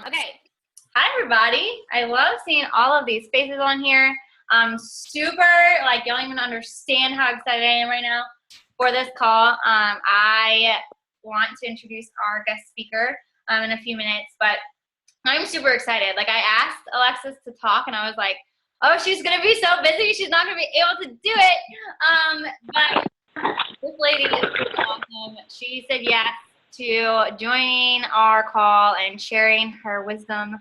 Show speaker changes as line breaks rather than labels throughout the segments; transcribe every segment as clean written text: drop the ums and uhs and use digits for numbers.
Okay. Hi, everybody. I love seeing all of these faces on here. I'm super, you don't even understand how excited I am right now for this call. I want to introduce our guest speaker in a few minutes, but I'm super excited. I asked Alexis to talk, and I was like, oh, she's going to be so busy. She's not going to be able to do it. But this lady is really awesome. She said yes to joining our call and sharing her wisdom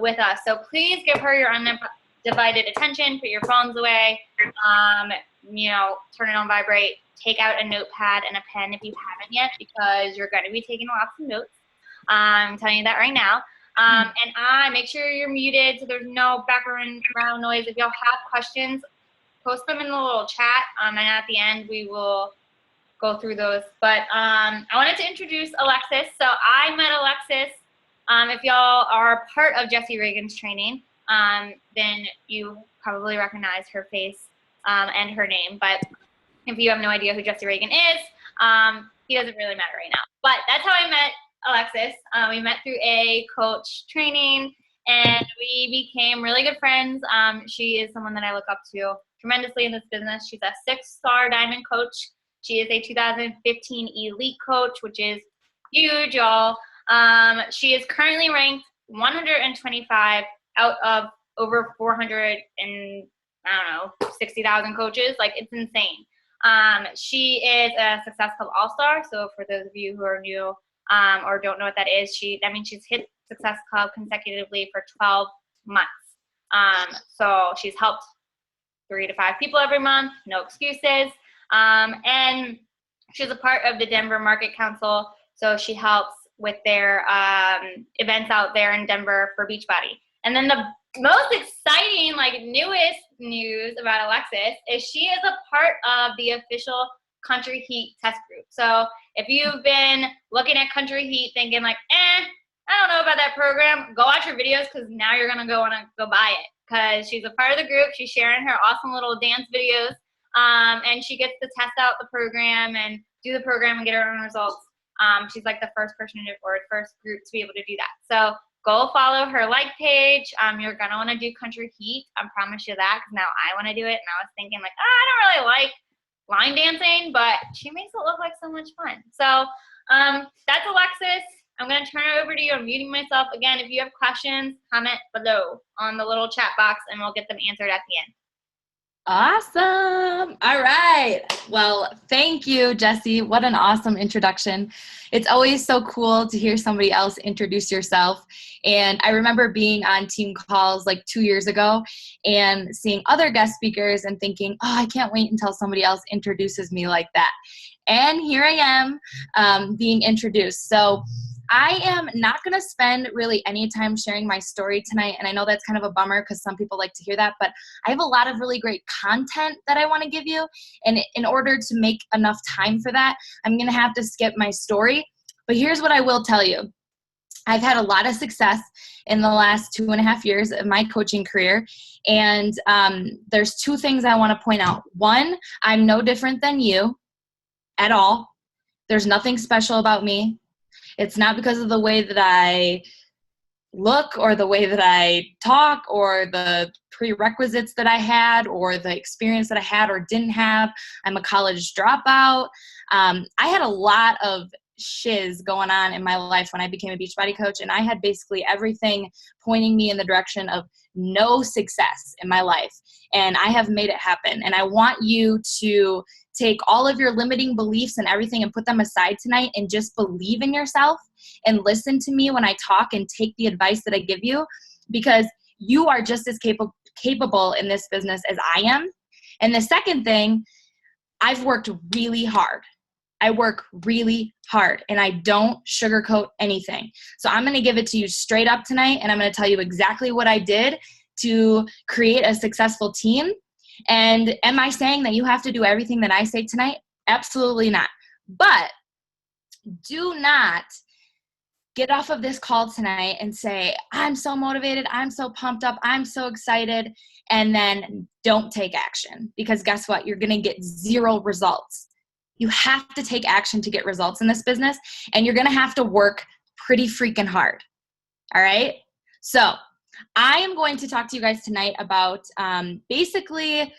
with us. So please give her your undivided attention. Put your phones away. Turn it on vibrate. Take out a notepad and a pen if you haven't yet, because you're going to be taking lots of notes. I'm telling you that right now. And make sure you're muted so there's no background noise. If y'all have questions, post them in the little chat, and at the end we will go through those. But I wanted to introduce Alexis. So I met Alexis. If y'all are part of Jesse Reagan's training, then you probably recognize her face and her name. But if you have no idea who Jesse Reagan is, he doesn't really matter right now. But that's how I met Alexis. We met through a coach training, and we became really good friends. She is someone that I look up to tremendously in this business. She's a 6-star diamond coach. She is a 2015 elite coach, which is huge, y'all. She is currently ranked 125 out of over 60,000 coaches. It's insane. She is a Success Club All-Star. So for those of you who are new or don't know what that is, that means she's hit Success Club consecutively for 12 months. So she's helped 3 to 5 people every month, no excuses. And she's a part of the Denver Market Council, so she helps with their events out there in Denver for Beachbody. And then the most exciting, newest news about Alexis is she is a part of the official Country Heat test group. So if you've been looking at Country Heat thinking I don't know about that program, go watch her videos, because now you're going to want to go buy it, because she's a part of the group. She's sharing her awesome little dance videos. And she gets to test out the program and do the program and get her own results. She's the first person or first group to be able to do that. So go follow her page. You're going to want to do Country Heat. I promise you that, because now I want to do it. And I was thinking I don't really like line dancing, but she makes it look like so much fun. So that's Alexis. I'm going to turn it over to you. I'm muting myself. Again, if you have questions, comment below on the little chat box, and we'll get them answered at the end.
Awesome. All right. Well, thank you, Jessie. What an awesome introduction. It's always so cool to hear somebody else introduce yourself. And I remember being on team calls 2 years ago and seeing other guest speakers and thinking, oh, I can't wait until somebody else introduces me like that. And here I am being introduced. So I am not going to spend really any time sharing my story tonight, and I know that's kind of a bummer because some people like to hear that, but I have a lot of really great content that I want to give you, and in order to make enough time for that, I'm going to have to skip my story. But here's what I will tell you. I've had a lot of success in the last 2.5 years of my coaching career, and there's 2 things I want to point out. One, I'm no different than you at all. There's nothing special about me. It's not because of the way that I look or the way that I talk or the prerequisites that I had or the experience that I had or didn't have. I'm a college dropout. I had a lot of shiz going on in my life when I became a Beachbody coach, and I had basically everything pointing me in the direction of no success in my life. And I have made it happen. And I want you to take all of your limiting beliefs and everything and put them aside tonight and just believe in yourself and listen to me when I talk and take the advice that I give you, because you are just as capable in this business as I am. And the second thing, I've worked really hard. I work really hard, and I don't sugarcoat anything. So I'm going to give it to you straight up tonight, and I'm going to tell you exactly what I did to create a successful team. And am I saying that you have to do everything that I say tonight? Absolutely not. But do not get off of this call tonight and say, I'm so motivated, I'm so pumped up, I'm so excited, and then don't take action. Because guess what? You're going to get 0 results. You have to take action to get results in this business, and you're going to have to work pretty freaking hard. All right. So I am going to talk to you guys tonight about basically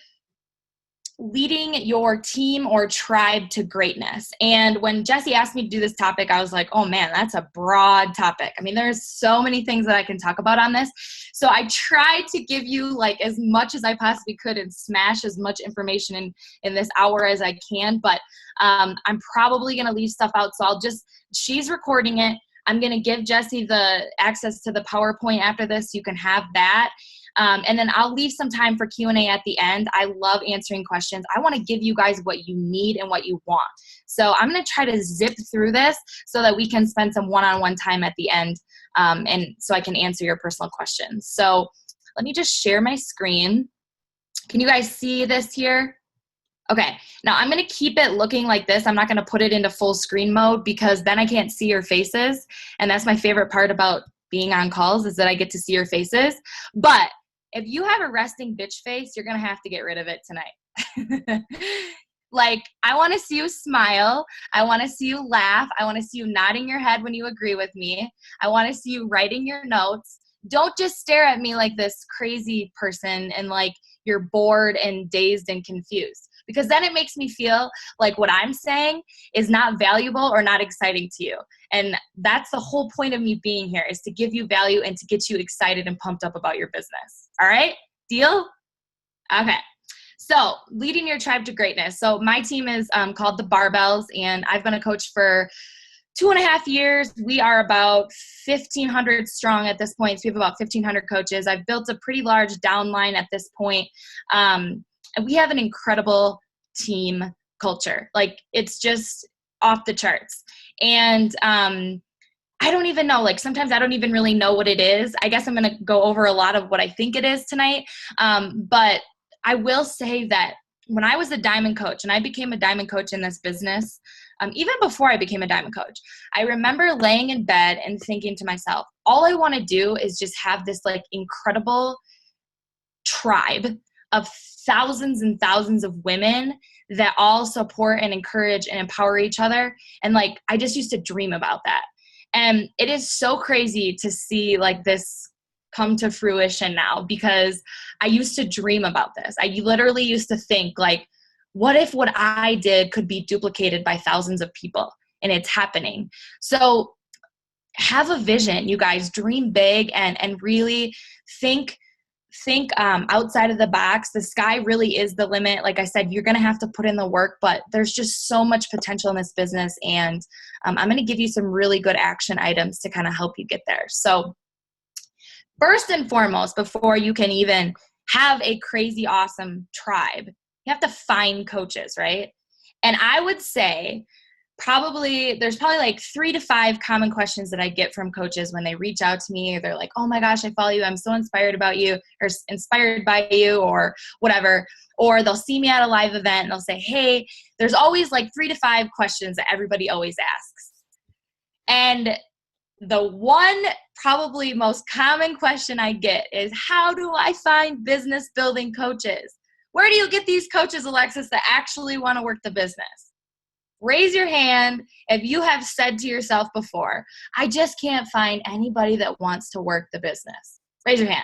leading your team or tribe to greatness. And when Jesse asked me to do this topic, I was like, oh man, that's a broad topic. I mean, there's so many things that I can talk about on this. So I tried to give you like as much as I possibly could and smash as much information in this hour as I can. But I'm probably going to leave stuff out. So she's recording it. I'm going to give Jesse the access to the PowerPoint after this. You can have that. And then I'll leave some time for Q&A at the end. I love answering questions. I want to give you guys what you need and what you want. So I'm going to try to zip through this so that we can spend some one-on-one time at the end, and so I can answer your personal questions. So let me just share my screen. Can you guys see this here? Okay, now I'm going to keep it looking like this. I'm not going to put it into full screen mode because then I can't see your faces. And that's my favorite part about being on calls is that I get to see your faces. But if you have a resting bitch face, you're going to have to get rid of it tonight. Like, I want to see you smile. I want to see you laugh. I want to see you nodding your head when you agree with me. I want to see you writing your notes. Don't just stare at me like this crazy person and like you're bored and dazed and confused. Because then it makes me feel like what I'm saying is not valuable or not exciting to you. And that's the whole point of me being here, is to give you value and to get you excited and pumped up about your business. All right? Deal? Okay. So leading your tribe to greatness. So my team is called the Barbells, and I've been a coach for 2.5 years. We are about 1,500 strong at this point. So we have about 1,500 coaches. I've built a pretty large downline at this point. And we have an incredible team culture. Like, it's just off the charts. And I don't even know, like, sometimes I don't even really know what it is. I guess I'm going to go over a lot of what I think it is tonight. But I will say that when I was a diamond coach, and I became a diamond coach in this business, even before I became a diamond coach, I remember laying in bed and thinking to myself, all I want to do is just have this like incredible tribe of thousands and thousands of women that all support and encourage and empower each other. And like, I just used to dream about that. And it is so crazy to see like this come to fruition now, because I used to dream about this. I literally used to think like, what if what I did could be duplicated by thousands of people? And it's happening. So have a vision, you guys. Dream big and really think outside of the box. The sky really is the limit. Like I said, you're going to have to put in the work, but there's just so much potential in this business. And I'm going to give you some really good action items to kind of help you get there. So first and foremost, before you can even have a crazy awesome tribe, you have to find coaches, right? And I would say there's probably like 3 to 5 common questions that I get from coaches when they reach out to me. They're like, oh my gosh, I follow you. I'm so inspired by you, or whatever. Or they'll see me at a live event and they'll say, hey, there's always like 3 to 5 questions that everybody always asks. And the one probably most common question I get is, how do I find business building coaches? Where do you get these coaches, Alexis, that actually want to work the business? Raise your hand if you have said to yourself before, I just can't find anybody that wants to work the business. Raise your hand.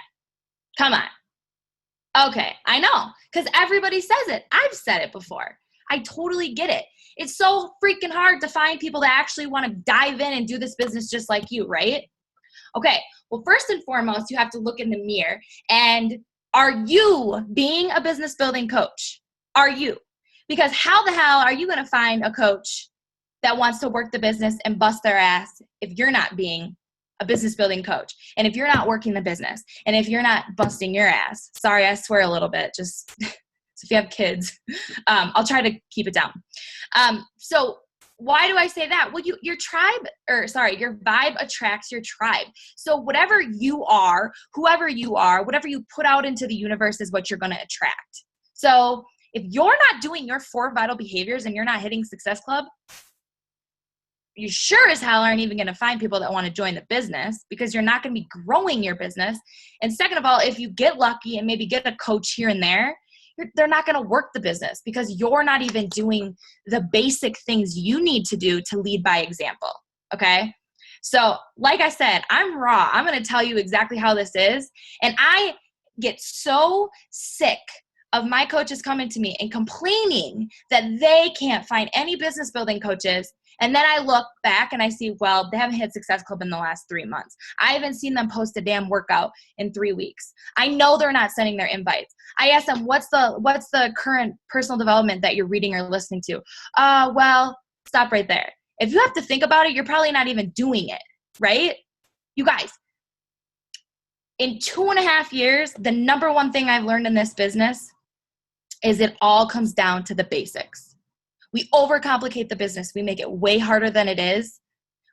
Come on. Okay, I know, because everybody says it. I've said it before. I totally get it. It's so freaking hard to find people that actually want to dive in and do this business just like you, right? Okay, well, first and foremost, you have to look in the mirror. And are you being a business building coach? Are you? Because how the hell are you going to find a coach that wants to work the business and bust their ass if you're not being a business building coach, and if you're not working the business, and if you're not busting your ass? Sorry, I swear a little bit, just so if you have kids. I'll try to keep it down. So why do I say that? Well, your vibe attracts your tribe. So whatever you are, whoever you are, whatever you put out into the universe is what you're going to attract. So if you're not doing your 4 vital behaviors and you're not hitting Success Club, you sure as hell aren't even going to find people that want to join the business, because you're not going to be growing your business. And second of all, if you get lucky and maybe get a coach here and there, they're not going to work the business because you're not even doing the basic things you need to do to lead by example. Okay. So like I said, I'm raw. I'm going to tell you exactly how this is. And I get so sick of my coaches coming to me and complaining that they can't find any business building coaches. And then I look back and I see, well, they haven't hit Success Club in the last 3 months. I haven't seen them post a damn workout in 3 weeks. I know they're not sending their invites. I ask them, what's the current personal development that you're reading or listening to? Well, stop right there. If you have to think about it, you're probably not even doing it, right? You guys, in 2.5 years, the number one thing I've learned in this business is it all comes down to the basics. We overcomplicate the business. We make it way harder than it is.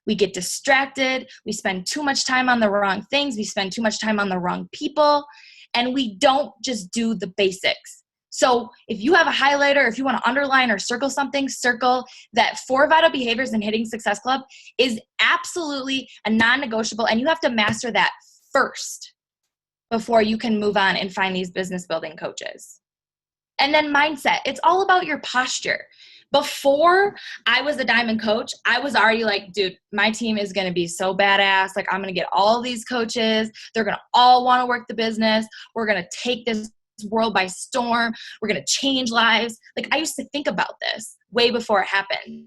We get distracted. We spend too much time on the wrong things. We spend too much time on the wrong people. And we don't just do the basics. So if you have a highlighter, if you want to underline or circle something, circle that 4 vital behaviors in hitting Success Club is absolutely a non-negotiable. And you have to master that first before you can move on and find these business building coaches. And then mindset. It's all about your posture. Before I was a diamond coach, I was already like, dude, my team is going to be so badass. Like, I'm going to get all these coaches. They're going to all want to work the business. We're going to take this world by storm. We're going to change lives. Like, I used to think about this way before it happened.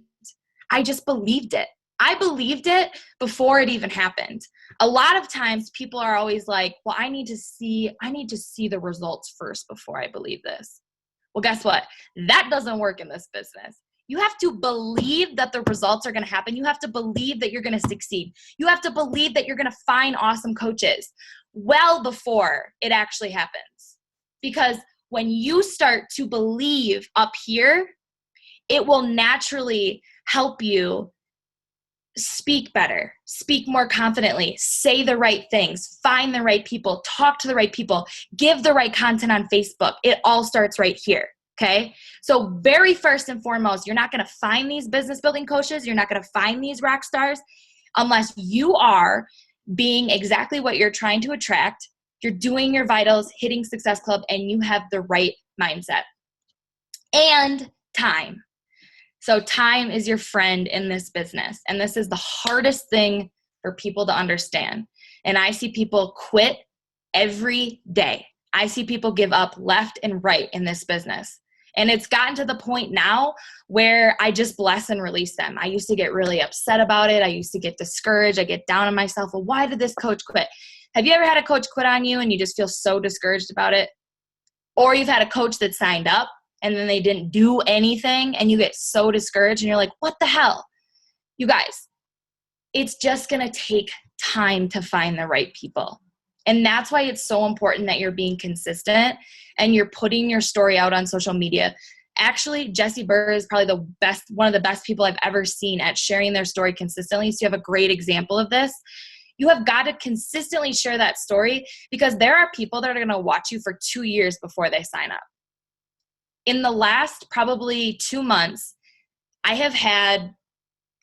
I just believed it. I believed it before it even happened. A lot of times people are always like, well, I need to see the results first before I believe this. Well, guess what? That doesn't work in this business. You have to believe that the results are going to happen. You have to believe that you're going to succeed. You have to believe that you're going to find awesome coaches well before it actually happens. Because when you start to believe up here, it will naturally help you speak better, speak more confidently, say the right things, find the right people, talk to the right people, give the right content on Facebook. It all starts right here, okay? So very first and foremost, you're not going to find these business building coaches. You're not going to find these rock stars unless you are being exactly what you're trying to attract. You're doing your vitals, hitting Success Club, and you have the right mindset. And time. So time is your friend in this business. And this is the hardest thing for people to understand. And I see people quit every day. I see people give up left and right in this business. And it's gotten to the point now where I just bless and release them. I used to get really upset about it. I used to get discouraged. I get down on myself. Well, why did this coach quit? Have you ever had a coach quit on you and you just feel so discouraged about it? Or you've had a coach that signed up and then they didn't do anything and you get so discouraged and you're like, what the hell? You guys, it's just going to take time to find the right people. And that's why it's so important that you're being consistent and you're putting your story out on social media. Actually, Jessie Burr is probably one of the best people I've ever seen at sharing their story consistently. So you have a great example of this. You have got to consistently share that story because there are people that are going to watch you for 2 years before they sign up. In the last probably 2 months, I have had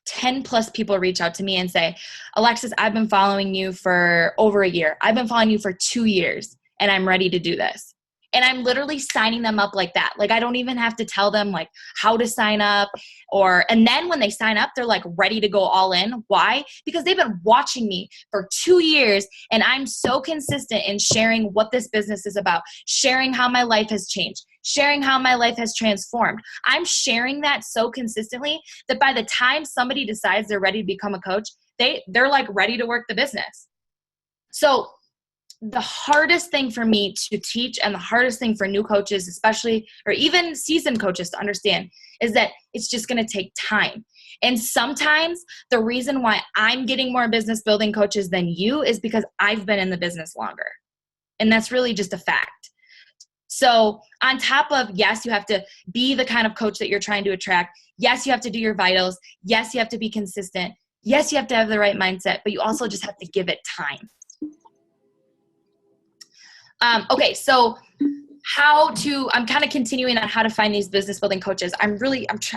10 plus people reach out to me and say, Alexis, I've been following you for over a year. I've been following you for 2 years and I'm ready to do this. And I'm literally signing them up like that. Like I don't even have to tell them like how to sign up and then when they sign up, they're like ready to go all in. Why? Because they've been watching me for 2 years and I'm so consistent in sharing what this business is about, sharing how my life has changed, sharing how my life has transformed. I'm sharing that so consistently that by the time somebody decides they're ready to become a coach, they're like ready to work the business. So the hardest thing for me to teach and the hardest thing for new coaches, especially, or even seasoned coaches to understand is that it's just going to take time. And sometimes the reason why I'm getting more business building coaches than you is because I've been in the business longer. And that's really just a fact. So on top of, yes, you have to be the kind of coach that you're trying to attract. Yes, you have to do your vitals. Yes, you have to be consistent. Yes, you have to have the right mindset, but you also just have to give it time. Okay, so I'm kind of continuing on how to find these business building coaches. I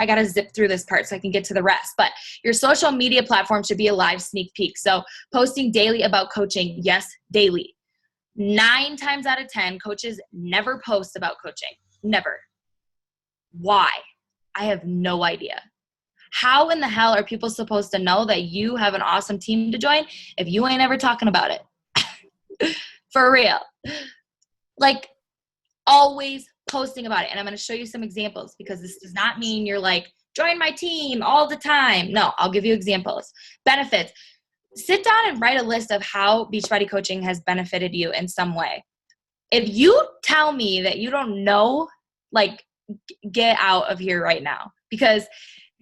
got to zip through this part so I can get to the rest, but your social media platform should be a live sneak peek. So posting daily about coaching. Yes, daily. 9 times out of 10, coaches never post about coaching. Never. Why? I have no idea. How in the hell are people supposed to know that you have an awesome team to join if you ain't ever talking about it? For real. Like, always posting about it. And I'm going to show you some examples, because this does not mean you're like, join my team all the time. No, I'll give you examples. Benefits. Sit down and write a list of how Beachbody coaching has benefited you in some way. If you tell me that you don't know, like, get out of here right now, because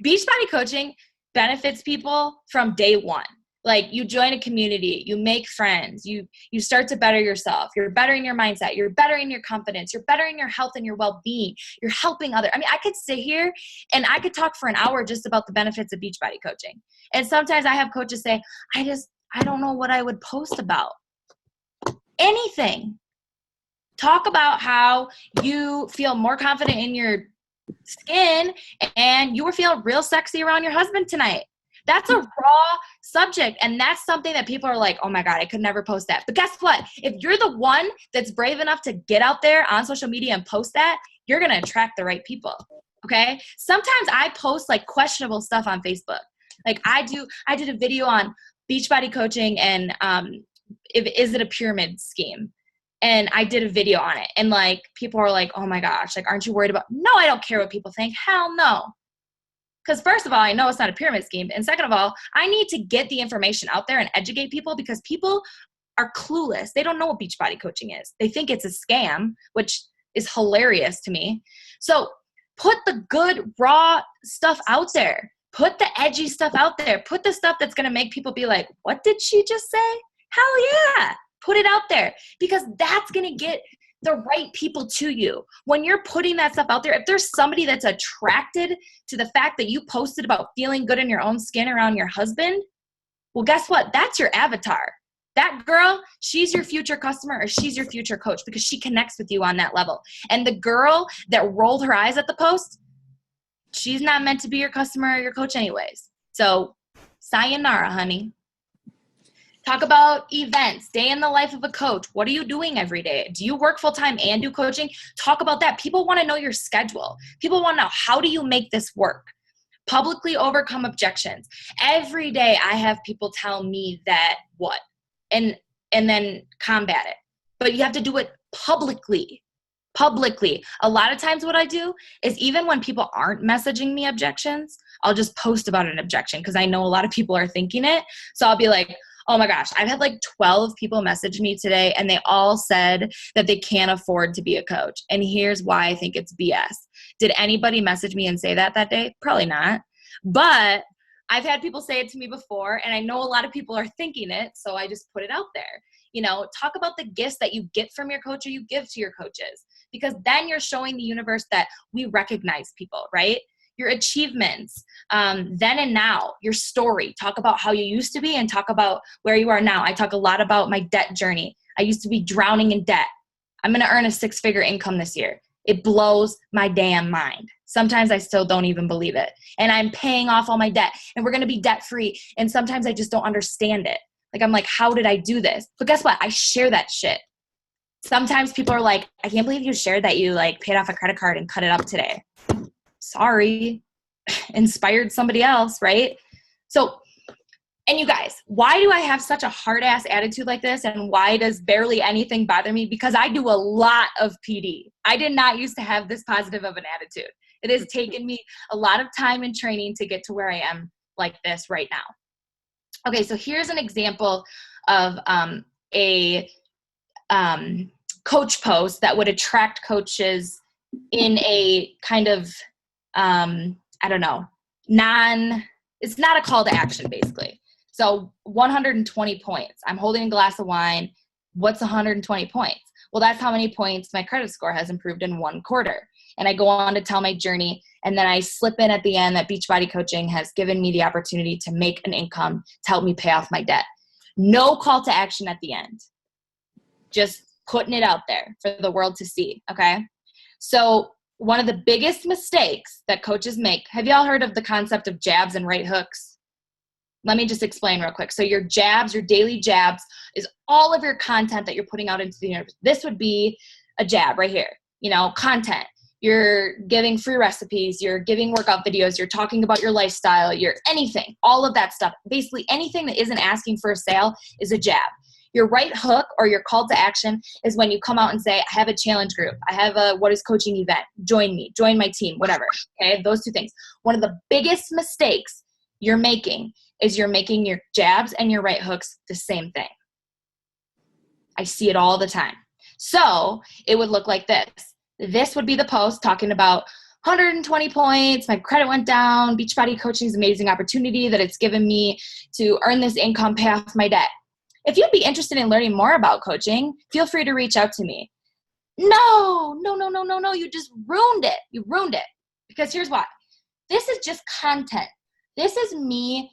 Beachbody coaching benefits people from day one. Like, you join a community, you make friends, you start to better yourself, you're bettering your mindset, you're bettering your confidence, you're bettering your health and your well-being, you're helping others. I mean, I could sit here and I could talk for an hour just about the benefits of Beachbody coaching. And sometimes I have coaches say, I don't know what I would post about. Anything. Talk about how you feel more confident in your skin and you were feeling real sexy around your husband tonight. That's a raw subject, and that's something that people are like, oh my God, I could never post that. But guess what? If you're the one that's brave enough to get out there on social media and post that, you're going to attract the right people, okay? Sometimes I post like questionable stuff on Facebook. Like I did a video on Beachbody coaching and is it a pyramid scheme? And I did a video on it, and like people are like, oh my gosh, like, aren't you worried about? No, I don't care what people think. Hell no. Because first of all, I know it's not a pyramid scheme. And second of all, I need to get the information out there and educate people, because people are clueless. They don't know what Beachbody coaching is. They think it's a scam, which is hilarious to me. So put the good, raw stuff out there. Put the edgy stuff out there. Put the stuff that's going to make people be like, what did she just say? Hell yeah. Put it out there, because that's going to get the right people to you. When you're putting that stuff out there, if there's somebody that's attracted to the fact that you posted about feeling good in your own skin around your husband, well, guess what? That's your avatar. That girl, she's your future customer, or she's your future coach, because she connects with you on that level. And the girl that rolled her eyes at the post, she's not meant to be your customer or your coach anyways. So sayonara, honey. Talk about events, day in the life of a coach. What are you doing every day? Do you work full-time and do coaching? Talk about that. People want to know your schedule. People want to know, how do you make this work? Publicly overcome objections. Every day I have people tell me that what, and then combat it. But you have to do it publicly. A lot of times what I do is, even when people aren't messaging me objections, I'll just post about an objection, because I know a lot of people are thinking it. So I'll be like, oh my gosh, I've had like 12 people message me today, and they all said that they can't afford to be a coach. And here's why I think it's BS. Did anybody message me and say that day? Probably not. But I've had people say it to me before, and I know a lot of people are thinking it, so I just put it out there. You know, talk about the gifts that you get from your coach or you give to your coaches, because then you're showing the universe that we recognize people, right? Your achievements, then and now, your story. Talk about how you used to be and talk about where you are now. I talk a lot about my debt journey. I used to be drowning in debt. I'm going to earn a 6-figure income this year. It blows my damn mind. Sometimes I still don't even believe it. And I'm paying off all my debt, and we're going to be debt free. And sometimes I just don't understand it. Like, I'm like, how did I do this? But guess what? I share that shit. Sometimes people are like, I can't believe you shared that you like paid off a credit card and cut it up today. Sorry, inspired somebody else, right? So, and you guys, why do I have such a hard ass attitude like this? And why does barely anything bother me? Because I do a lot of PD. I did not used to have this positive of an attitude. It has taken me a lot of time and training to get to where I am like this right now. Okay, so here's an example of a coach post that would attract coaches in a kind of, I don't know, it's not a call to action, basically. So 120 points. I'm holding a glass of wine. What's 120 points? Well, that's how many points my credit score has improved in 1 quarter. And I go on to tell my journey, and then I slip in at the end that Beachbody coaching has given me the opportunity to make an income to help me pay off my debt. No call to action at the end. Just putting it out there for the world to see, okay? So one of the biggest mistakes that coaches make, have y'all heard of the concept of jabs and right hooks? Let me just explain real quick. So your jabs, your daily jabs, is all of your content that you're putting out into the universe. This would be a jab right here, you know, content. you're giving free recipes, you're giving workout videos, you're talking about your lifestyle, you're anything, all of that stuff. Basically anything that isn't asking for a sale is a jab. Your right hook or your call to action is when you come out and say, I have a challenge group. I have a what is coaching event. Join me, join my team, whatever. Okay, those two things. One of the biggest mistakes you're making is you're making your jabs and your right hooks the same thing. I see it all the time. So it would look like this. This would be the post talking about 120 points, my credit went down, Beachbody Coaching is an amazing opportunity that it's given me to earn this income, pay off my debt. If you'd be interested in learning more about coaching, feel free to reach out to me. No, you just ruined it. You ruined it. Because here's why. This is just content. This is me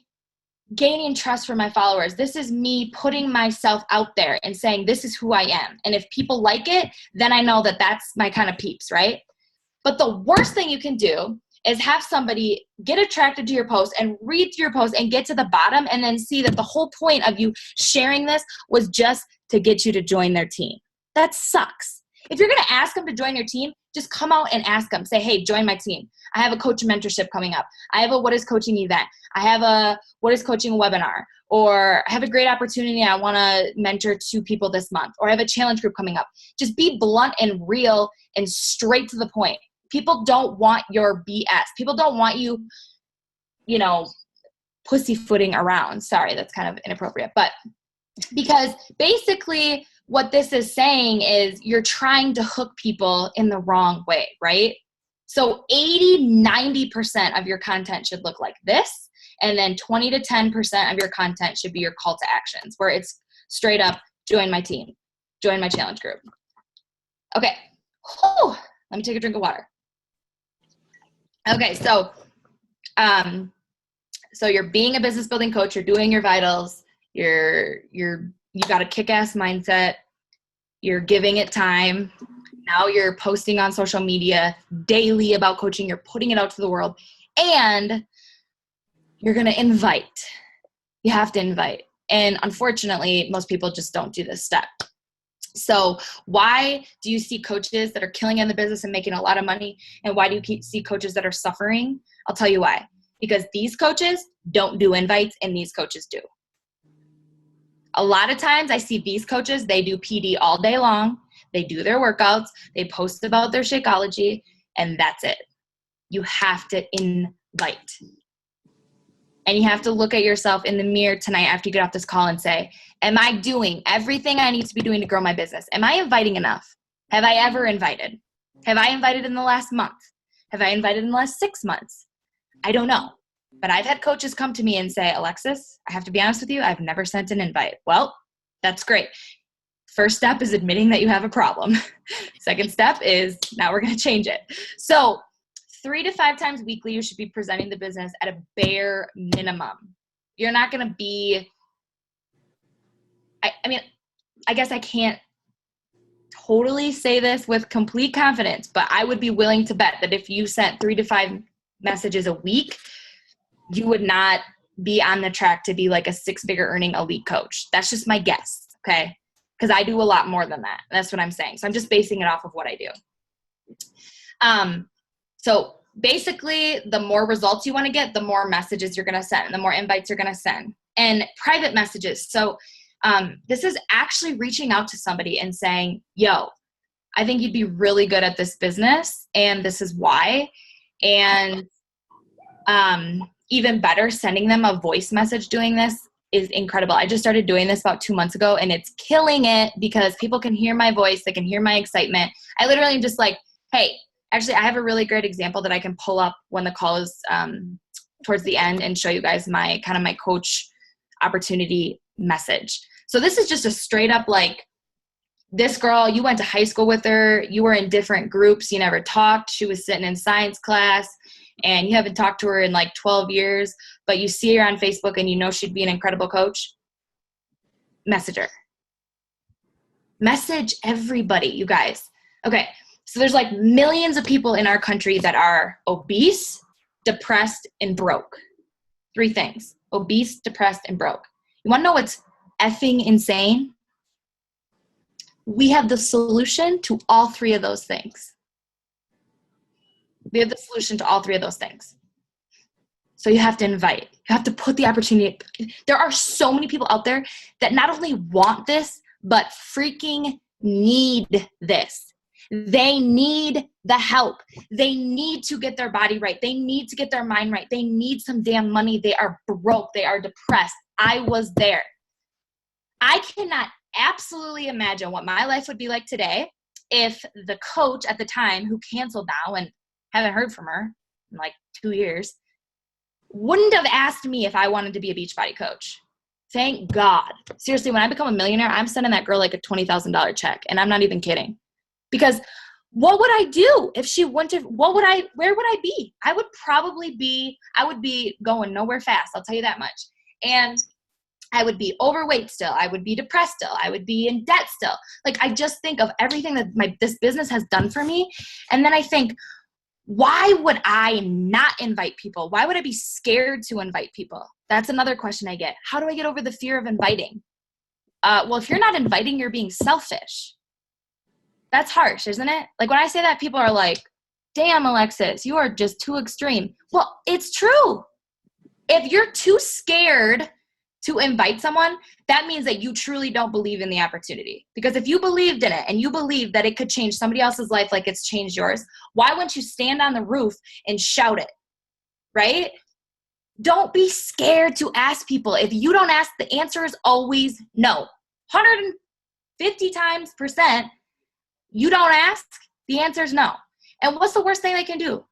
gaining trust from my followers. This is me putting myself out there and saying, this is who I am. And if people like it, then I know that that's my kind of peeps, right? But the worst thing you can do is have somebody get attracted to your post and read through your post and get to the bottom and then see that the whole point of you sharing this was just to get you to join their team. That sucks. If you're going to ask them to join your team, just come out and ask them. Say, hey, join my team. I have a coach mentorship coming up. I have a what is coaching event. I have a what is coaching webinar. Or I have a great opportunity. I want to mentor 2 people this month. Or I have a challenge group coming up. Just be blunt and real and straight to the point. People don't want your BS. People don't want you, pussyfooting around. Sorry, that's kind of inappropriate. But because basically what this is saying is you're trying to hook people in the wrong way, right? So 80-90% of your content should look like this. And then 20 to 10% of your content should be your call to actions, where it's straight up, join my team, join my challenge group. Okay. Whew. Let me take a drink of water. Okay. So you're being a business building coach, you're doing your vitals, you've got a kick-ass mindset, you're giving it time. Now you're posting on social media daily about coaching, you're putting it out to the world, and you're going to invite. You have to invite. And unfortunately, most people just don't do this step. So why do you see coaches that are killing in the business and making a lot of money? And why do you see coaches that are suffering? I'll tell you why. Because these coaches don't do invites and these coaches do. A lot of times I see these coaches, they do PD all day long. They do their workouts. They post about their Shakeology, and that's it. You have to invite. And you have to look at yourself in the mirror tonight after you get off this call and say, am I doing everything I need to be doing to grow my business? Am I inviting enough? Have I ever invited? Have I invited in the last month? Have I invited in the last 6 months? I don't know. But I've had coaches come to me and say, Alexis, I have to be honest with you, I've never sent an invite. Well, that's great. First step is admitting that you have a problem. Second step is now we're going to change it. So 3 to 5 times weekly, you should be presenting the business at a bare minimum. You're not going to be, I guess I can't totally say this with complete confidence, but I would be willing to bet that if you sent 3 to 5 messages a week, you would not be on the track to be like a 6-figure earning elite coach. That's just my guess, okay? Because I do a lot more than that. That's what I'm saying. So I'm just basing it off of what I do. So basically, the more results you want to get, the more messages you're going to send, the more invites you're going to send. And private messages. So this is actually reaching out to somebody and saying, yo, I think you'd be really good at this business, and this is why. And even better, sending them a voice message doing this is incredible. I just started doing this about 2 months ago, and it's killing it because people can hear my voice. They can hear my excitement. I literally am just like, hey, actually, I have a really great example that I can pull up when the call is towards the end and show you guys my coach opportunity message. So this is just a straight up like, this girl, you went to high school with her. You were in different groups. You never talked. She was sitting in science class, and you haven't talked to her in like 12 years, but you see her on Facebook and you know she'd be an incredible coach. Message her. Message everybody, you guys. Okay, so there's like millions of people in our country that are obese, depressed, and broke. 3 things: obese, depressed, and broke. You want to know what's effing insane? We have the solution to all 3 of those things. We have the solution to all three of those things. So you have to invite. You have to put the opportunity. There are so many people out there that not only want this, but freaking need this. They need the help. They need to get their body right. They need to get their mind right. They need some damn money. They are broke. They are depressed. I was there. I cannot absolutely imagine what my life would be like today if the coach at the time, who canceled now and haven't heard from her in like 2 years, wouldn't have asked me if I wanted to be a Beachbody coach. Thank God. Seriously, when I become a millionaire, I'm sending that girl like a $20,000 check, and I'm not even kidding. Because what would I do if she wouldn't have, where would I be? I would be going nowhere fast. I'll tell you that much. And I would be overweight still. I would be depressed still. I would be in debt still. Like, I just think of everything that this business has done for me. And then I think, why would I not invite people? Why would I be scared to invite people? That's another question I get. How do I get over the fear of inviting? Well, if you're not inviting, you're being selfish. That's harsh, isn't it? Like, when I say that, people are like, damn, Alexis, you are just too extreme. Well, it's true. If you're too scared to invite someone, that means that you truly don't believe in the opportunity. Because if you believed in it and you believe that it could change somebody else's life like it's changed yours, why wouldn't you stand on the roof and shout it, right? Don't be scared to ask people. If you don't ask, the answer is always no. 150 times %, you don't ask, the answer is no. And what's the worst thing they can do?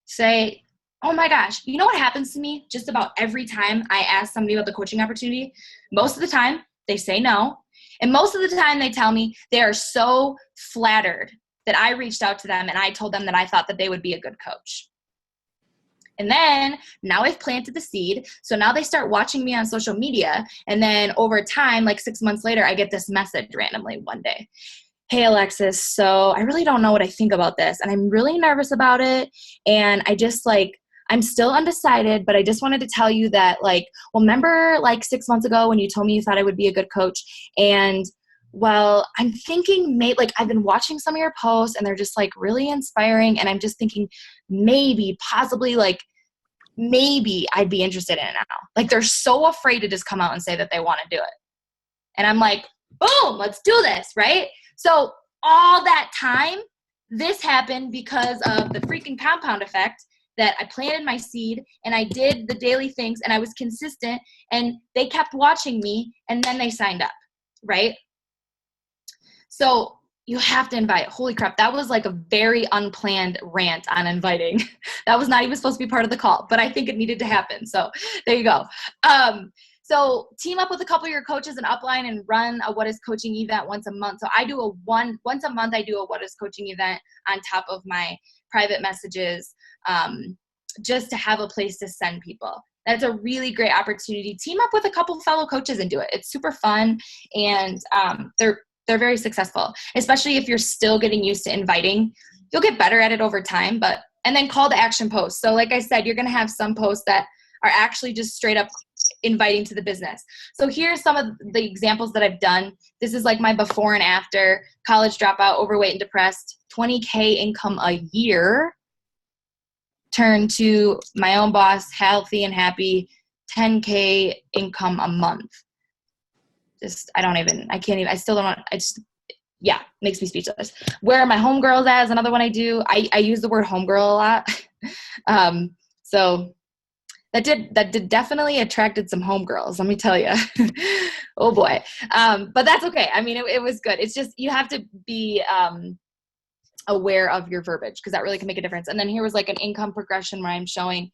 Say, oh my gosh, you know what happens to me just about every time I ask somebody about the coaching opportunity? Most of the time, they say no. And most of the time, they tell me they are so flattered that I reached out to them and I told them that I thought that they would be a good coach. And then now I've planted the seed. So now they start watching me on social media. And then over time, like 6 months later, I get this message randomly one day. Hey, Alexis, so I really don't know what I think about this. And I'm really nervous about it. And I'm still undecided, but I just wanted to tell you that, remember 6 months ago when you told me you thought I would be a good coach? And well, I'm thinking I've been watching some of your posts and they're just really inspiring. And I'm just thinking possibly maybe I'd be interested in it now. They're so afraid to just come out and say that they want to do it. And I'm like, boom, let's do this, right? So all that time, this happened because of the freaking compound effect, that I planted my seed and I did the daily things and I was consistent and they kept watching me and then they signed up, right? So you have to invite. Holy crap, that was a very unplanned rant on inviting. That was not even supposed to be part of the call, but I think it needed to happen. So there you go. So team up with a couple of your coaches and upline and run a What is Coaching event once a month. So I do once a month, I do a What is Coaching event on top of my private messages, just to have a place to send people. That's a really great opportunity. Team up with a couple fellow coaches and do it. It's super fun, and they're very successful, especially if you're still getting used to inviting. You'll get better at it over time, and then call to action posts. So like I said, you're going to have some posts that are actually just straight up inviting to the business. So here's some of the examples that I've done. This is my before and after: college dropout, overweight and depressed, 20K income a year, turn to my own boss, healthy and happy, 10K income a month. Makes me speechless. Where are my homegirls at is another one I do. I use the word homegirl a lot. So that did definitely attracted some homegirls, let me tell you. Oh boy. But that's okay. I mean, it was good. It's just, you have to be aware of your verbiage, because that really can make a difference. And then here was an income progression where I'm showing,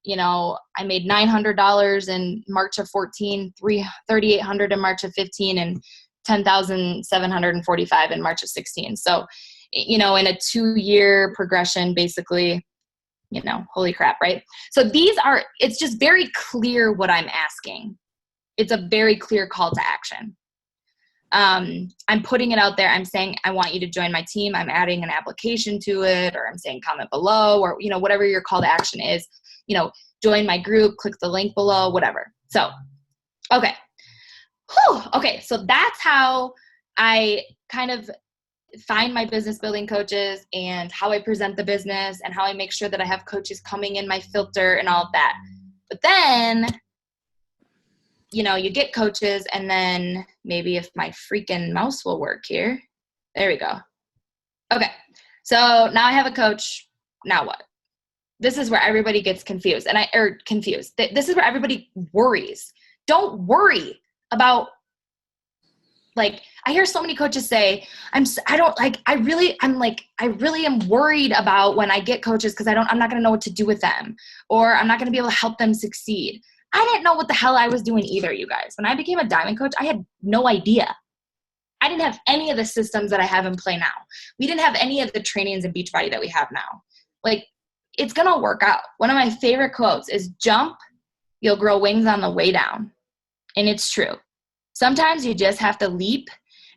I made $900 in March of 14, $3,800 in March of 15, and $10,745 in March of 16. So, in a 2-year progression, basically, holy crap, right? So it's just very clear what I'm asking. It's a very clear call to action. I'm putting it out there. I'm saying, I want you to join my team. I'm adding an application to it, or I'm saying comment below, or, whatever your call to action is, join my group, click the link below, whatever. So, okay. Okay. So that's how I kind of find my business building coaches and how I present the business and how I make sure that I have coaches coming in my filter and all of that. But then, you know, you get coaches, and then maybe if my freaking mouse will work here. There we go. Okay. So now I have a coach. Now what? This is where everybody gets confused. This is where everybody worries. Don't worry about, like, I hear so many coaches say, I really am worried about when I get coaches because I'm not going to know what to do with them, or I'm not going to be able to help them succeed. I didn't know what the hell I was doing either, you guys. When I became a diamond coach, I had no idea. I didn't have any of the systems that I have in play now. We didn't have any of the trainings in Beachbody that we have now. Like, it's going to work out. One of my favorite quotes is, jump, you'll grow wings on the way down. And it's true. Sometimes you just have to leap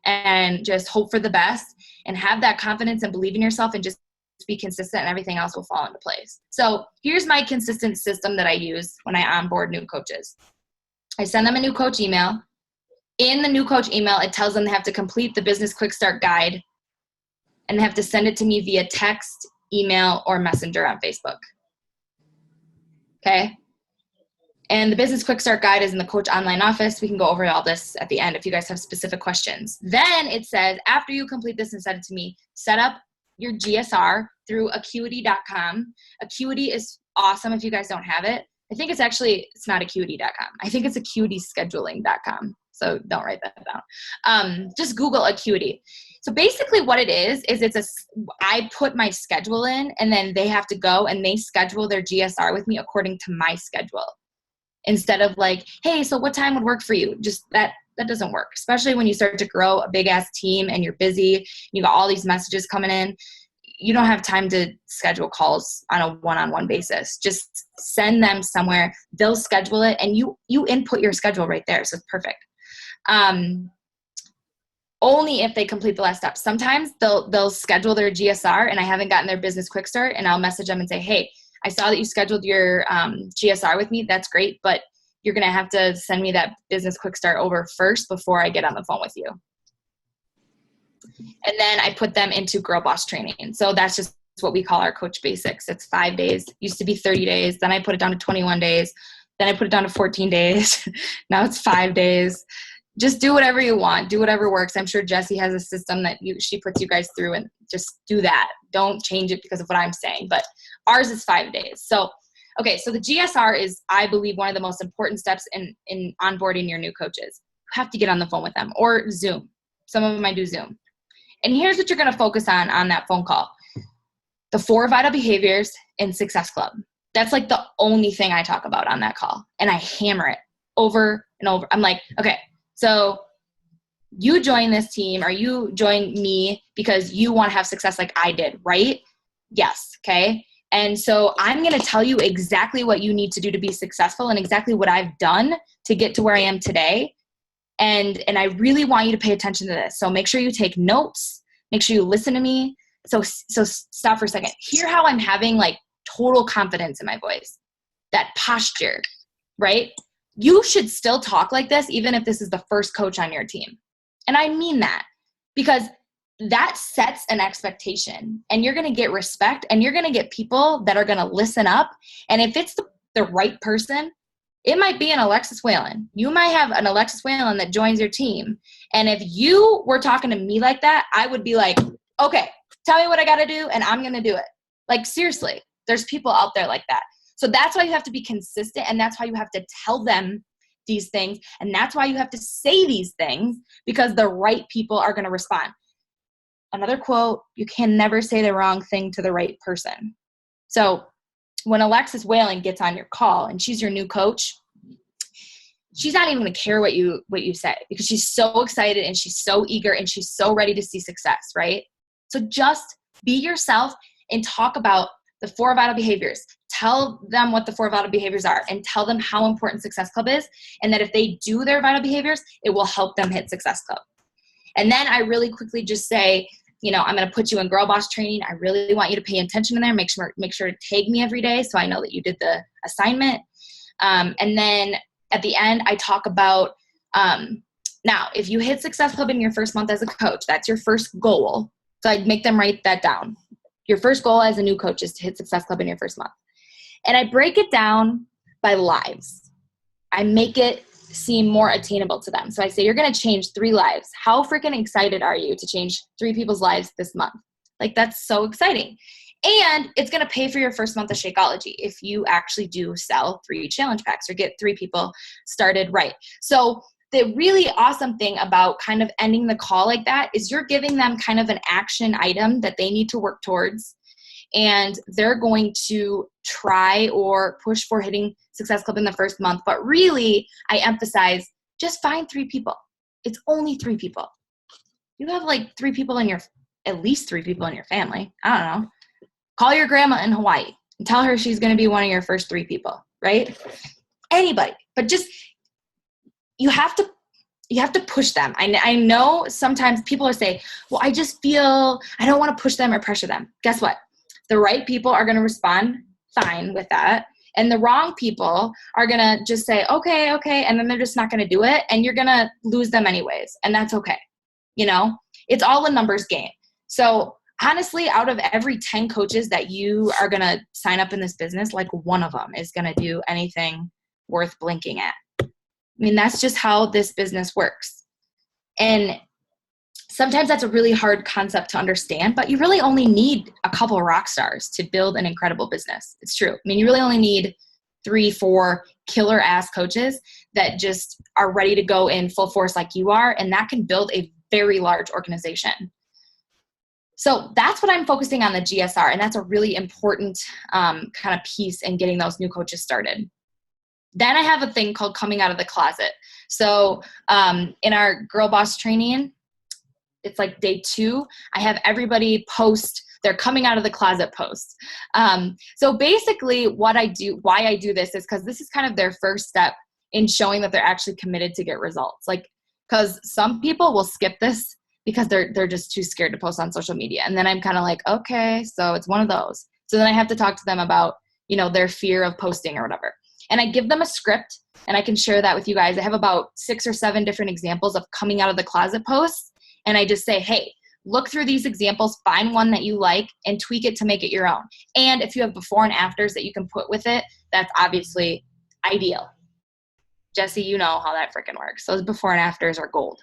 and just hope for the best and have that confidence and believe in yourself and just be consistent, and everything else will fall into place. So here's my consistent system that I use when I onboard new coaches. I send them a new coach email. In the new coach email, it tells them they have to complete the business quick start guide, and they have to send it to me via text, email, or messenger on Facebook. Okay. And the business quick start guide is in the coach online office. We can go over all this at the end if you guys have specific questions. Then it says, after you complete this and send it to me, set up your GSR through acuity.com. Acuity is awesome if you guys don't have it. I think it's not acuity.com. I think it's acuityscheduling.com. So don't write that down. Just Google Acuity. So basically what it is I put my schedule in, and then they have to go and they schedule their GSR with me according to my schedule. Instead of like, hey, so what time would work for you? Just that doesn't work, especially when you start to grow a big ass team and you're busy. You got all these messages coming in. You don't have time to schedule calls on a one-on-one basis. Just send them somewhere. They'll schedule it, and you input your schedule right there. So it's perfect. Only if they complete the last step. Sometimes they'll schedule their GSR and I haven't gotten their business quick start, and I'll message them and say, hey, I saw that you scheduled your GSR with me. That's great, but you're going to have to send me that business quick start over first before I get on the phone with you. And then I put them into Girl Boss training. So that's just what we call our Coach Basics. It's 5 days. Used to be 30 days. Then I put it down to 21 days. Then I put it down to 14 days. Now it's 5 days. Just do whatever you want. Do whatever works. I'm sure Jessie has a system that she puts you guys through, and just do that. Don't change it because of what I'm saying. But ours is 5 days. So, okay, so the GSR is, I believe, one of the most important steps in onboarding your new coaches. You have to get on the phone with them, or Zoom. Some of them I do Zoom. And here's what you're going to focus on that phone call. The 4 vital behaviors in Success Club. That's like the only thing I talk about on that call. And I hammer it over and over. I'm like, okay, so you join this team, or you join me because you want to have success like I did, right? Yes. Okay. And so I'm going to tell you exactly what you need to do to be successful, and exactly what I've done to get to where I am today. And I really want you to pay attention to this. So make sure you take notes. Make sure you listen to me. So stop for a second. Hear how I'm having like total confidence in my voice. That posture, right? You should still talk like this even if this is the first coach on your team. And I mean that, because that sets an expectation, and you're going to get respect, and you're going to get people that are going to listen up. And if it's the right person, it might be an Alexis Whalen. You might have an Alexis Whalen that joins your team. And if you were talking to me like that, I would be like, okay, tell me what I got to do, and I'm going to do it. Like, seriously, there's people out there like that. So that's why you have to be consistent, and that's why you have to tell them these things, and that's why you have to say these things, because the right people are going to respond. Another quote, you can never say the wrong thing to the right person. So when Alexis Whalen gets on your call and she's your new coach, she's not even going to care what you say, because she's so excited and she's so eager and she's so ready to see success, right? So just be yourself and talk about the 4 vital behaviors. Tell them what the 4 vital behaviors are, and tell them how important Success Club is, and that if they do their vital behaviors, it will help them hit Success Club. And then I really quickly just say, I'm going to put you in Girl Boss training. I really want you to pay attention in there. Make sure to tag me every day so I know that you did the assignment. And then at the end, I talk about, now, if you hit Success Club in your first month as a coach, that's your first goal. So I'd make them write that down. Your first goal as a new coach is to hit Success Club in your first month. And I break it down by lives. I make it seem more attainable to them. So I say, you're going to change 3 lives. How freaking excited are you to change 3 people's lives this month? Like, that's so exciting. And it's going to pay for your first month of Shakeology if you actually do sell 3 challenge packs or get 3 people started right. So the really awesome thing about kind of ending the call like that is you're giving them kind of an action item that they need to work towards. And they're going to try or push for hitting Success Club in the first month. But really, I emphasize, just find 3 people. It's only 3 people. You have like 3 people in at least 3 people in your family. I don't know. Call your grandma in Hawaii and tell her she's going to be one of your first 3 people, right? Anybody. But just, you have to push them. I know sometimes people are saying, well, I just feel I don't want to push them or pressure them. Guess what? The right people are going to respond fine with that. And the wrong people are going to just say, okay. And then they're just not going to do it. And you're going to lose them anyways. And that's okay. You know, it's all a numbers game. So honestly, out of every 10 coaches that you are going to sign up in this business, like one of them is going to do anything worth blinking at. I mean, that's just how this business works. And sometimes that's a really hard concept to understand, but you really only need a couple of rock stars to build an incredible business. It's true. I mean, you really only need 3, 4 killer ass coaches that just are ready to go in full force like you are. And that can build a very large organization. So that's what I'm focusing on, the GSR. And that's a really important kind of piece in getting those new coaches started. Then I have a thing called coming out of the closet. So in our Girl Boss training, it's like day 2, I have everybody post their coming out of the closet posts. So basically why I do this is because this is kind of their first step in showing that they're actually committed to get results. Like, because some people will skip this because they're just too scared to post on social media. And then I'm kind of like, okay, so it's one of those. So then I have to talk to them about, you know, their fear of posting or whatever. And I give them a script, and I can share that with you guys. I have about 6 or 7 different examples of coming out of the closet posts. And I just say, hey, look through these examples, find one that you like, and tweak it to make it your own. And if you have before and afters that you can put with it, that's obviously ideal. Jesse, you know how that freaking works. Those before and afters are gold.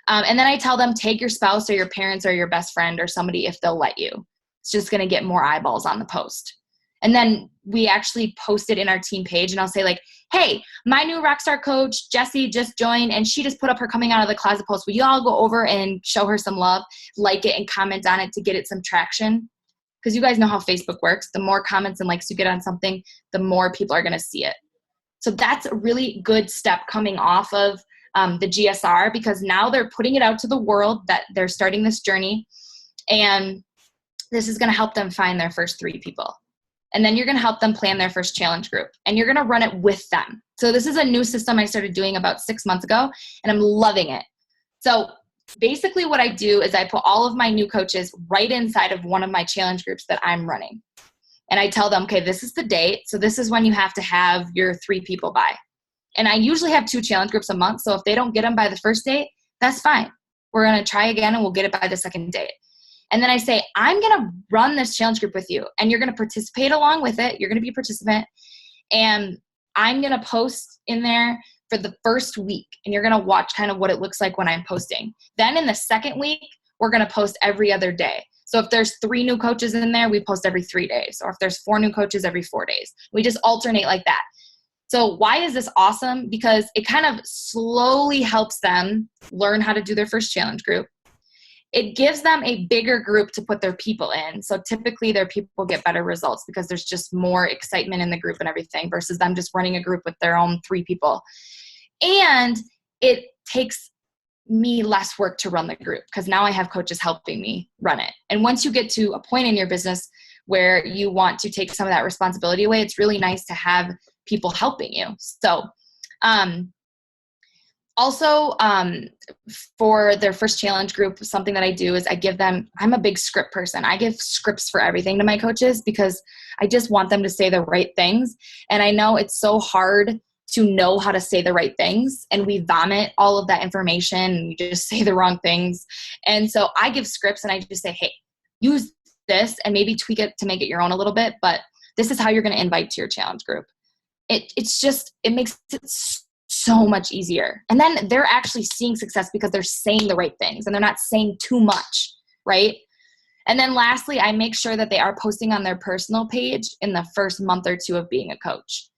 And then I tell them, tag your spouse or your parents or your best friend or somebody if they'll let you. It's just going to get more eyeballs on the post. And then we actually post it in our team page, and I'll say like, hey, my new Rockstar coach, Jessie, just joined, and she just put up her coming out of the closet post. Will you all go over and show her some love, like it, and comment on it to get it some traction? Because you guys know how Facebook works. The more comments and likes you get on something, the more people are going to see it. So that's a really good step coming off of the GSR, because now they're putting it out to the world that they're starting this journey, and this is going to help them find their first 3 people. And then you're going to help them plan their first challenge group, and you're going to run it with them. So this is a new system I started doing about 6 months ago, and I'm loving it. So basically what I do is I put all of my new coaches right inside of one of my challenge groups that I'm running. And I tell them, okay, this is the date. So this is when you have to have your 3 people by. And I usually have 2 challenge groups a month. So if they don't get them by the first date, that's fine. We're going to try again, and we'll get it by the second date. And then I say, I'm going to run this challenge group with you, and you're going to participate along with it. You're going to be a participant, and I'm going to post in there for the first week, and you're going to watch kind of what it looks like when I'm posting. Then in the second week, we're going to post every other day. So if there's 3 new coaches in there, we post every 3 days. Or if there's 4 new coaches, every 4 days. We just alternate like that. So why is this awesome? Because it kind of slowly helps them learn how to do their first challenge group. It gives them a bigger group to put their people in. So typically their people get better results because there's just more excitement in the group and everything versus them just running a group with their own 3 people. And it takes me less work to run the group because now I have coaches helping me run it. And once you get to a point in your business where you want to take some of that responsibility away, it's really nice to have people helping you. So, also, for their first challenge group, something that I do is I give them, I'm a big script person. I give scripts for everything to my coaches because I just want them to say the right things. And I know it's so hard to know how to say the right things, and we vomit all of that information and we just say the wrong things. And so I give scripts and I just say, hey, use this and maybe tweak it to make it your own a little bit, but this is how you're going to invite to your challenge group. It makes it so much easier. And then they're actually seeing success because they're saying the right things and they're not saying too much, right? And then lastly, I make sure that they are posting on their personal page in the first month or two of being a coach.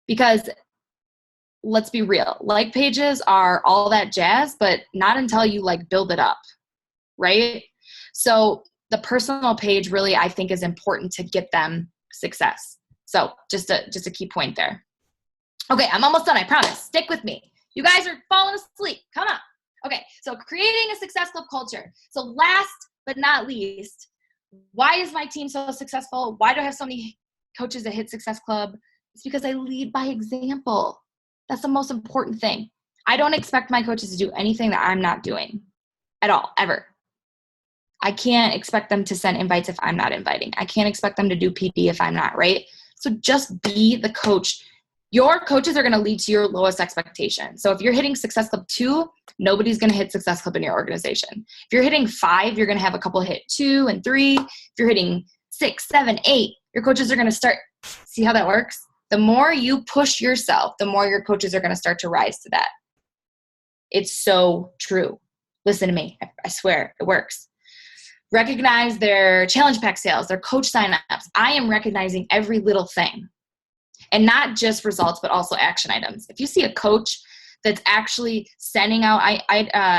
Because let's be real, like pages are all that jazz, but not until you like build it up, right? So the personal page really, I think, is important to get them success. So just a key point there. Okay, I'm almost done, I promise. Stick with me. You guys are falling asleep. Come on. Okay, so creating a Success Club culture. So last but not least, why is my team so successful? Why do I have so many coaches that hit Success Club? It's because I lead by example. That's the most important thing. I don't expect my coaches to do anything that I'm not doing at all, ever. I can't expect them to send invites if I'm not inviting. I can't expect them to do PD if I'm not, right? So just be the coach. Your coaches are going to lead to your lowest expectation. So if you're hitting Success Club 2, nobody's going to hit Success Club in your organization. If you're hitting 5, you're going to have a couple hit 2 and 3. If you're hitting 6, 7, 8, your coaches are going to start. See how that works? The more you push yourself, the more your coaches are going to start to rise to that. It's so true. Listen to me. I swear it works. Recognize their challenge pack sales, their coach signups. I am recognizing every little thing. And not just results, but also action items. If you see a coach that's actually sending out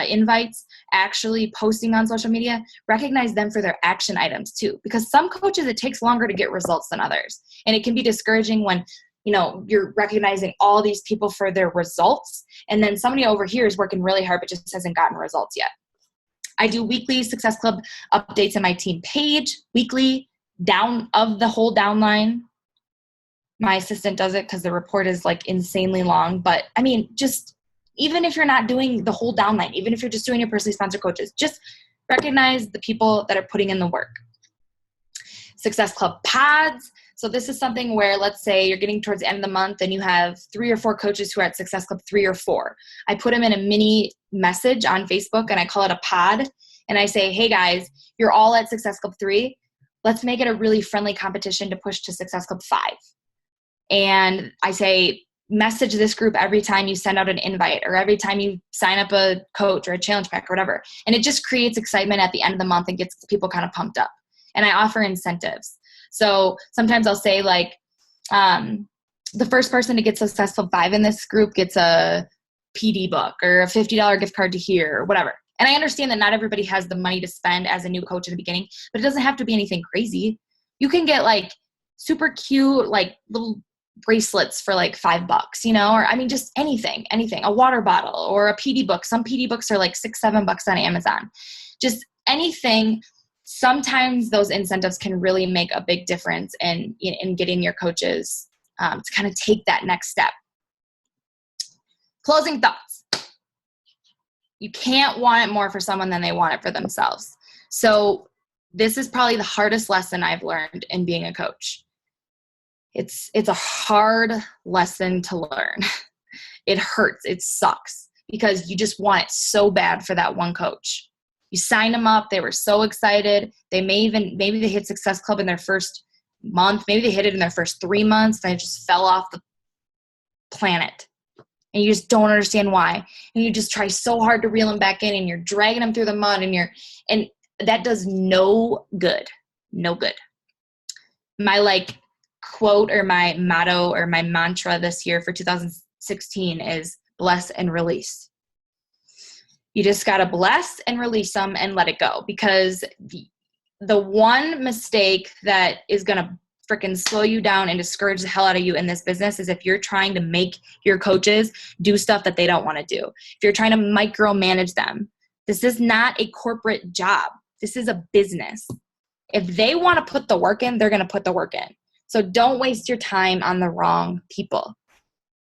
invites, actually posting on social media, recognize them for their action items too. Because some coaches, it takes longer to get results than others. And it can be discouraging when, you're recognizing all these people for their results. And then somebody over here is working really hard, but just hasn't gotten results yet. I do weekly Success Club updates on my team page, weekly down of the whole downline. My assistant does it because the report is like insanely long. But I mean, just even if you're not doing the whole downline, even if you're just doing your personally sponsored coaches, just recognize the people that are putting in the work. Success Club pods. So this is something where, let's say you're getting towards the end of the month and you have 3 or 4 coaches who are at Success Club 3 or 4. I put them in a mini message on Facebook and I call it a pod. And I say, hey guys, you're all at Success Club 3. Let's make it a really friendly competition to push to Success Club 5. And I say, message this group every time you send out an invite or every time you sign up a coach or a challenge pack or whatever. And it just creates excitement at the end of the month and gets people kind of pumped up. And I offer incentives. So sometimes I'll say like, the first person to get Success Club 5 in this group gets a PD book or a $50 gift card to here or whatever. And I understand that not everybody has the money to spend as a new coach in the beginning, but it doesn't have to be anything crazy. You can get like super cute, like little bracelets for like $5, or I mean, just anything, a water bottle or a PD book. Some PD books are like $6, $7 on Amazon. Just anything. Sometimes those incentives can really make a big difference in getting your coaches to kind of take that next step. Closing thoughts. You can't want it more for someone than they want it for themselves. So this is probably the hardest lesson I've learned in being a coach. It's a hard lesson to learn. It hurts. It sucks because you just want it so bad for that one coach. You sign them up. They were so excited. Maybe they hit Success Club in their first month. Maybe they hit it in their first 3 months. They just fell off the planet. And you just don't understand why. And you just try so hard to reel them back in and you're dragging them through the mud and that does no good. No good. My quote or my motto or my mantra this year for 2016 is bless and release. You just got to bless and release them and let it go, because the one mistake that is going to freaking slow you down and discourage the hell out of you in this business is if you're trying to make your coaches do stuff that they don't want to do. If you're trying to micromanage them. This is not a corporate job. This is a business. If they want to put the work in, they're going to put the work in. So don't waste your time on the wrong people.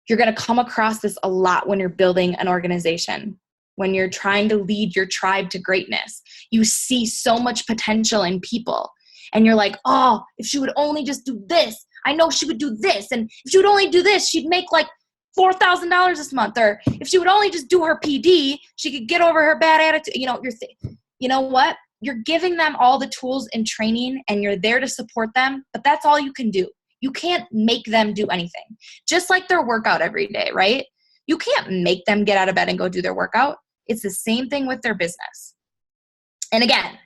You're going to come across this a lot when you're building an organization. When you're trying to lead your tribe to greatness, you see so much potential in people. And you're like, oh, if she would only just do this, I know she would do this. And if she would only do this, she'd make like $4,000 this month. Or if she would only just do her PD, she could get over her bad attitude. You know what? You're giving them all the tools and training, and you're there to support them, but that's all you can do. You can't make them do anything. Just like their workout every day, right? You can't make them get out of bed and go do their workout. It's the same thing with their business. And again,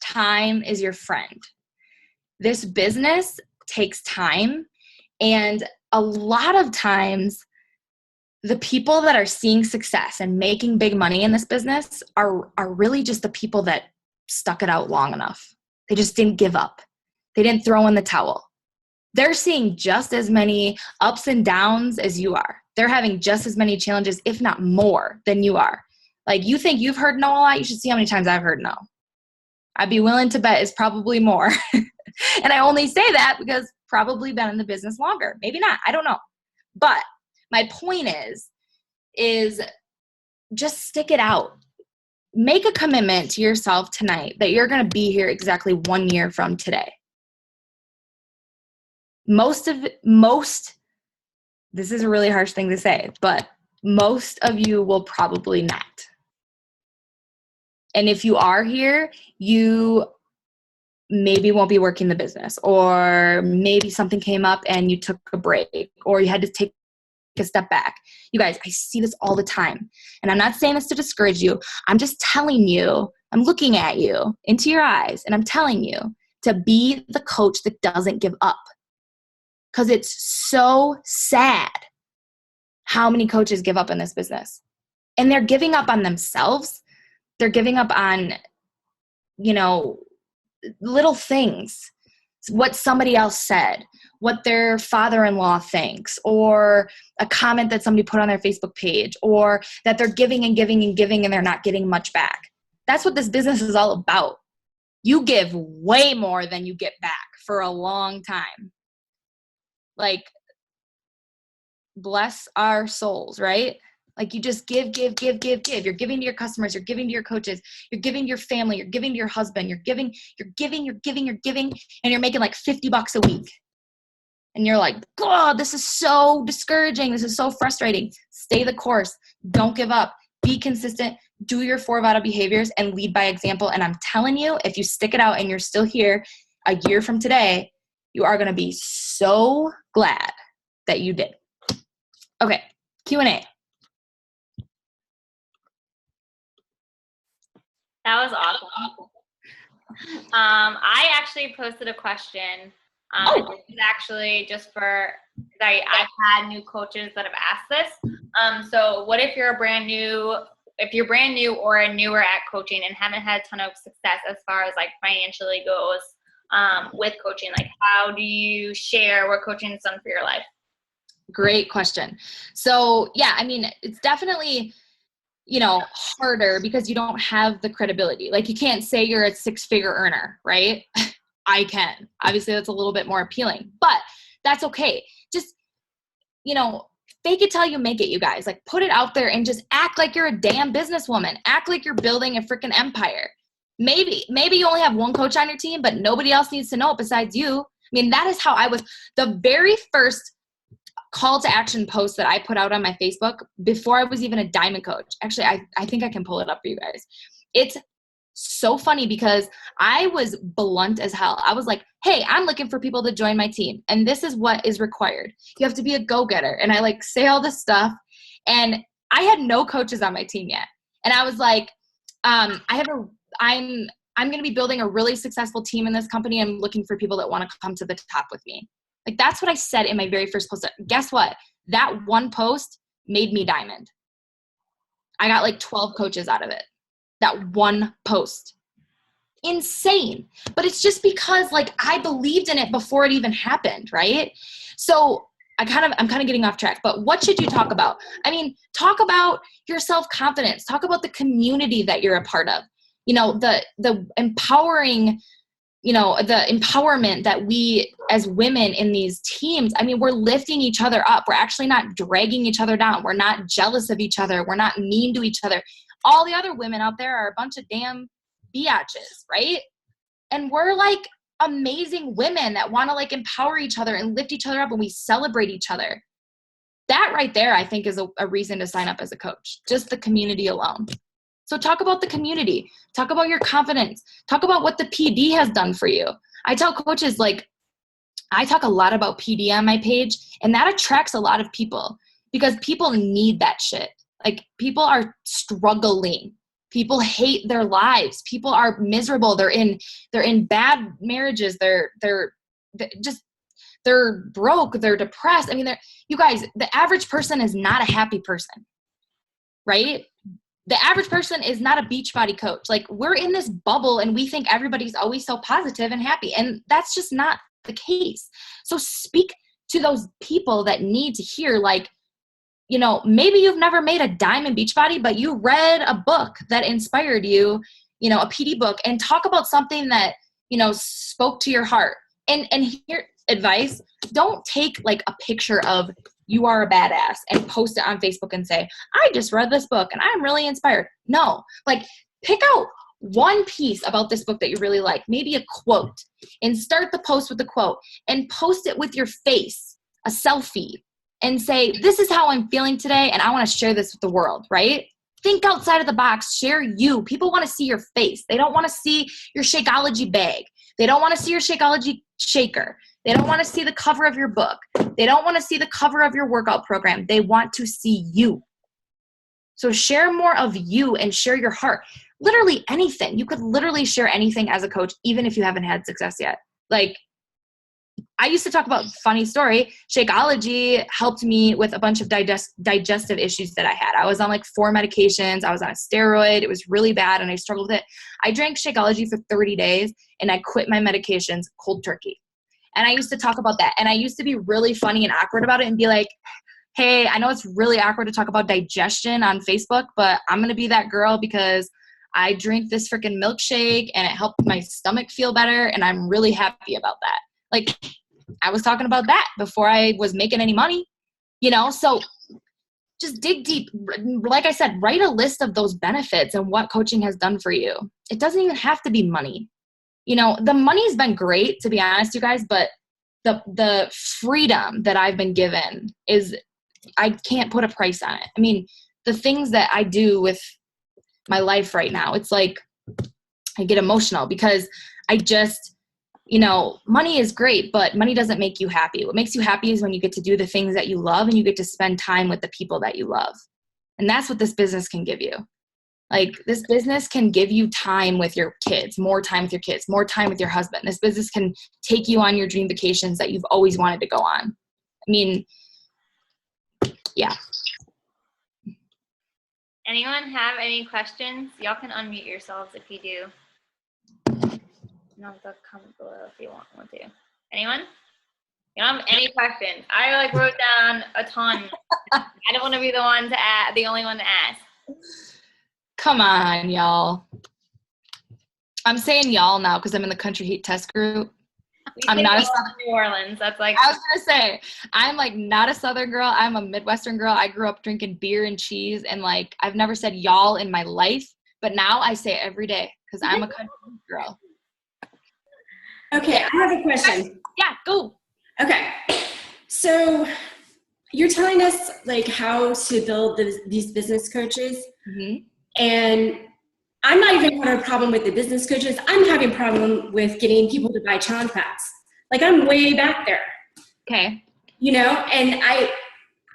time is your friend. This business takes time, and a lot of times the people that are seeing success and making big money in this business are really just the people that stuck it out long enough. They just didn't give up. They didn't throw in the towel. They're seeing just as many ups and downs as you are. They're having just as many challenges, if not more, than you are. Like, you think you've heard no a lot? You should see how many times I've heard no. I'd be willing to bet it's probably more. And I only say that because probably been in the business longer. Maybe not. I don't know. But my point is just stick it out. Make a commitment to yourself tonight that you're going to be here exactly 1 year from today. Most, this is a really harsh thing to say, but most of you will probably not. And if you are here, you maybe won't be working the business, or maybe something came up and you took a break, or you had to take a step back. You guys, I see this all the time. And I'm not saying this to discourage you. I'm just telling you, I'm looking at you into your eyes, and I'm telling you to be the coach that doesn't give up. Because it's so sad how many coaches give up in this business. And they're giving up on themselves. They're giving up on, little things. What somebody else said, what their father-in-law thinks, or a comment that somebody put on their Facebook page, or that they're giving and giving and giving and they're not getting much back. That's what this business is all about. You give way more than you get back for a long time. Like, bless our souls, right? Like, you just give. You're giving to your customers. You're giving to your coaches. You're giving to your family. You're giving to your husband. You're giving, and you're making like $50 a week. And you're like, God, this is so discouraging. This is so frustrating. Stay the course. Don't give up. Be consistent. Do your 4 vital behaviors and lead by example. And I'm telling you, if you stick it out and you're still here a year from today, you are going to be so glad that you did. Okay, Q&A.
That was awesome. I actually posted a question. This is actually just for, I've had new coaches that have asked this. So what if you're brand new or newer at coaching and haven't had a ton of success as far as like financially goes with coaching? Like, how do you share what coaching has done for your life?
Great question. So yeah, I mean, it's definitely, harder because you don't have the credibility. Like, you can't say you're a 6-figure earner, right? I can. Obviously, that's a little bit more appealing, but that's okay. Just, fake it till you make it, you guys. Like, put it out there and just act like you're a damn businesswoman. Act like you're building a freaking empire. Maybe you only have one coach on your team, but nobody else needs to know it besides you. I mean, that is how I was. The very first call to action post that I put out on my Facebook before I was even a diamond coach. Actually, I think I can pull it up for you guys. It's so funny because I was blunt as hell. I was like, hey, I'm looking for people to join my team, and this is what is required. You have to be a go-getter. And I say all this stuff, and I had no coaches on my team yet. And I was like, I'm going to be building a really successful team in this company. I'm looking for people that want to come to the top with me. Like, that's what I said in my very first post. Guess what? That one post made me diamond. I got like 12 coaches out of it. That one post. Insane. But it's just because I believed in it before it even happened, right? So I'm kind of getting off track, but what should you talk about? I mean, talk about your self-confidence. Talk about the community that you're a part of. The empowering, the empowerment that we as women in these teams, I mean, we're lifting each other up. We're actually not dragging each other down. We're not jealous of each other. We're not mean to each other. All the other women out there are a bunch of damn biatches, right? And we're amazing women that want to empower each other and lift each other up, and we celebrate each other. That right there, I think, is a reason to sign up as a coach, just the community alone. So talk about the community, talk about your confidence, talk about what the PD has done for you. I tell coaches, like, I talk a lot about PD on my page, and that attracts a lot of people because people need that shit. Like, people are struggling. People hate their lives. People are miserable. They're in bad marriages. They're broke. They're depressed. I mean, you guys, the average person is not a happy person, right? The average person is not a Beachbody coach. Like, we're in this bubble and we think everybody's always so positive and happy. And that's just not the case. So speak to those people that need to hear, like, you know, maybe you've never made a dime in Beachbody, but you read a book that inspired you, you know, a PD book, and talk about something that, you know, spoke to your heart. And here, advice, don't take like a picture of you are a badass and post it on Facebook and say, I just read this book and I'm really inspired. No, like, pick out one piece about this book that you really like, maybe a quote, and start the post with the quote and post it with your face, a selfie, and say, this is how I'm feeling today, and I want to share this with the world, right? Think outside of the box. Share you. People want to see your face. They don't want to see your Shakeology bag. They don't want to see your Shakeology shaker. They don't want to see the cover of your book. They don't want to see the cover of your workout program. They want to see you. So share more of you and share your heart. Literally anything. You could literally share anything as a coach, even if you haven't had success yet. Like, I used to talk about, funny story, Shakeology helped me with a bunch of digestive issues that I had. I was on like 4 medications. I was on a steroid. It was really bad and I struggled with it. I drank Shakeology for 30 days and I quit my medications cold turkey. And I used to talk about that. And I used to be really funny and awkward about it and be like, hey, I know it's really awkward to talk about digestion on Facebook, but I'm going to be that girl because I drink this freaking milkshake and it helped my stomach feel better. And I'm really happy about that. Like, I was talking about that before I was making any money, you know? So just dig deep. Like I said, write a list of those benefits and what coaching has done for you. It doesn't even have to be money. You know, the money's been great, to be honest, you guys, but the freedom that I've been given is, I can't put a price on it. I mean, the things that I do with my life right now, it's like I get emotional because I just, you know, money is great, but money doesn't make you happy. What makes you happy is when you get to do the things that you love and you get to spend time with the people that you love. And that's what this business can give you. Like, this business can give you time with your kids, more time with your kids, more time with your husband. This business can take you on your dream vacations that you've always wanted to go on. I mean, yeah.
Anyone have any questions? Y'all can unmute yourselves if you do. No, comment below if you want to. Anyone? You don't have any questions? I like wrote down a ton. I don't want to be the only one to ask.
Come on, y'all. I'm saying y'all now because I'm in the Country Heat Test group. I'm not a Southern
New Orleans. That's like,
I was gonna say, I'm like not a Southern girl. I'm a Midwestern girl. I grew up drinking beer and cheese, and like I've never said y'all in my life, but now I say it every day because I'm a country girl.
Okay, I have a question.
Yeah, go.
Okay, so you're telling us like how to build these business coaches, and I'm not even having a problem with the business coaches. I'm having a problem with getting people to buy challenge packs. Like, I'm way back there.
Okay.
You know, and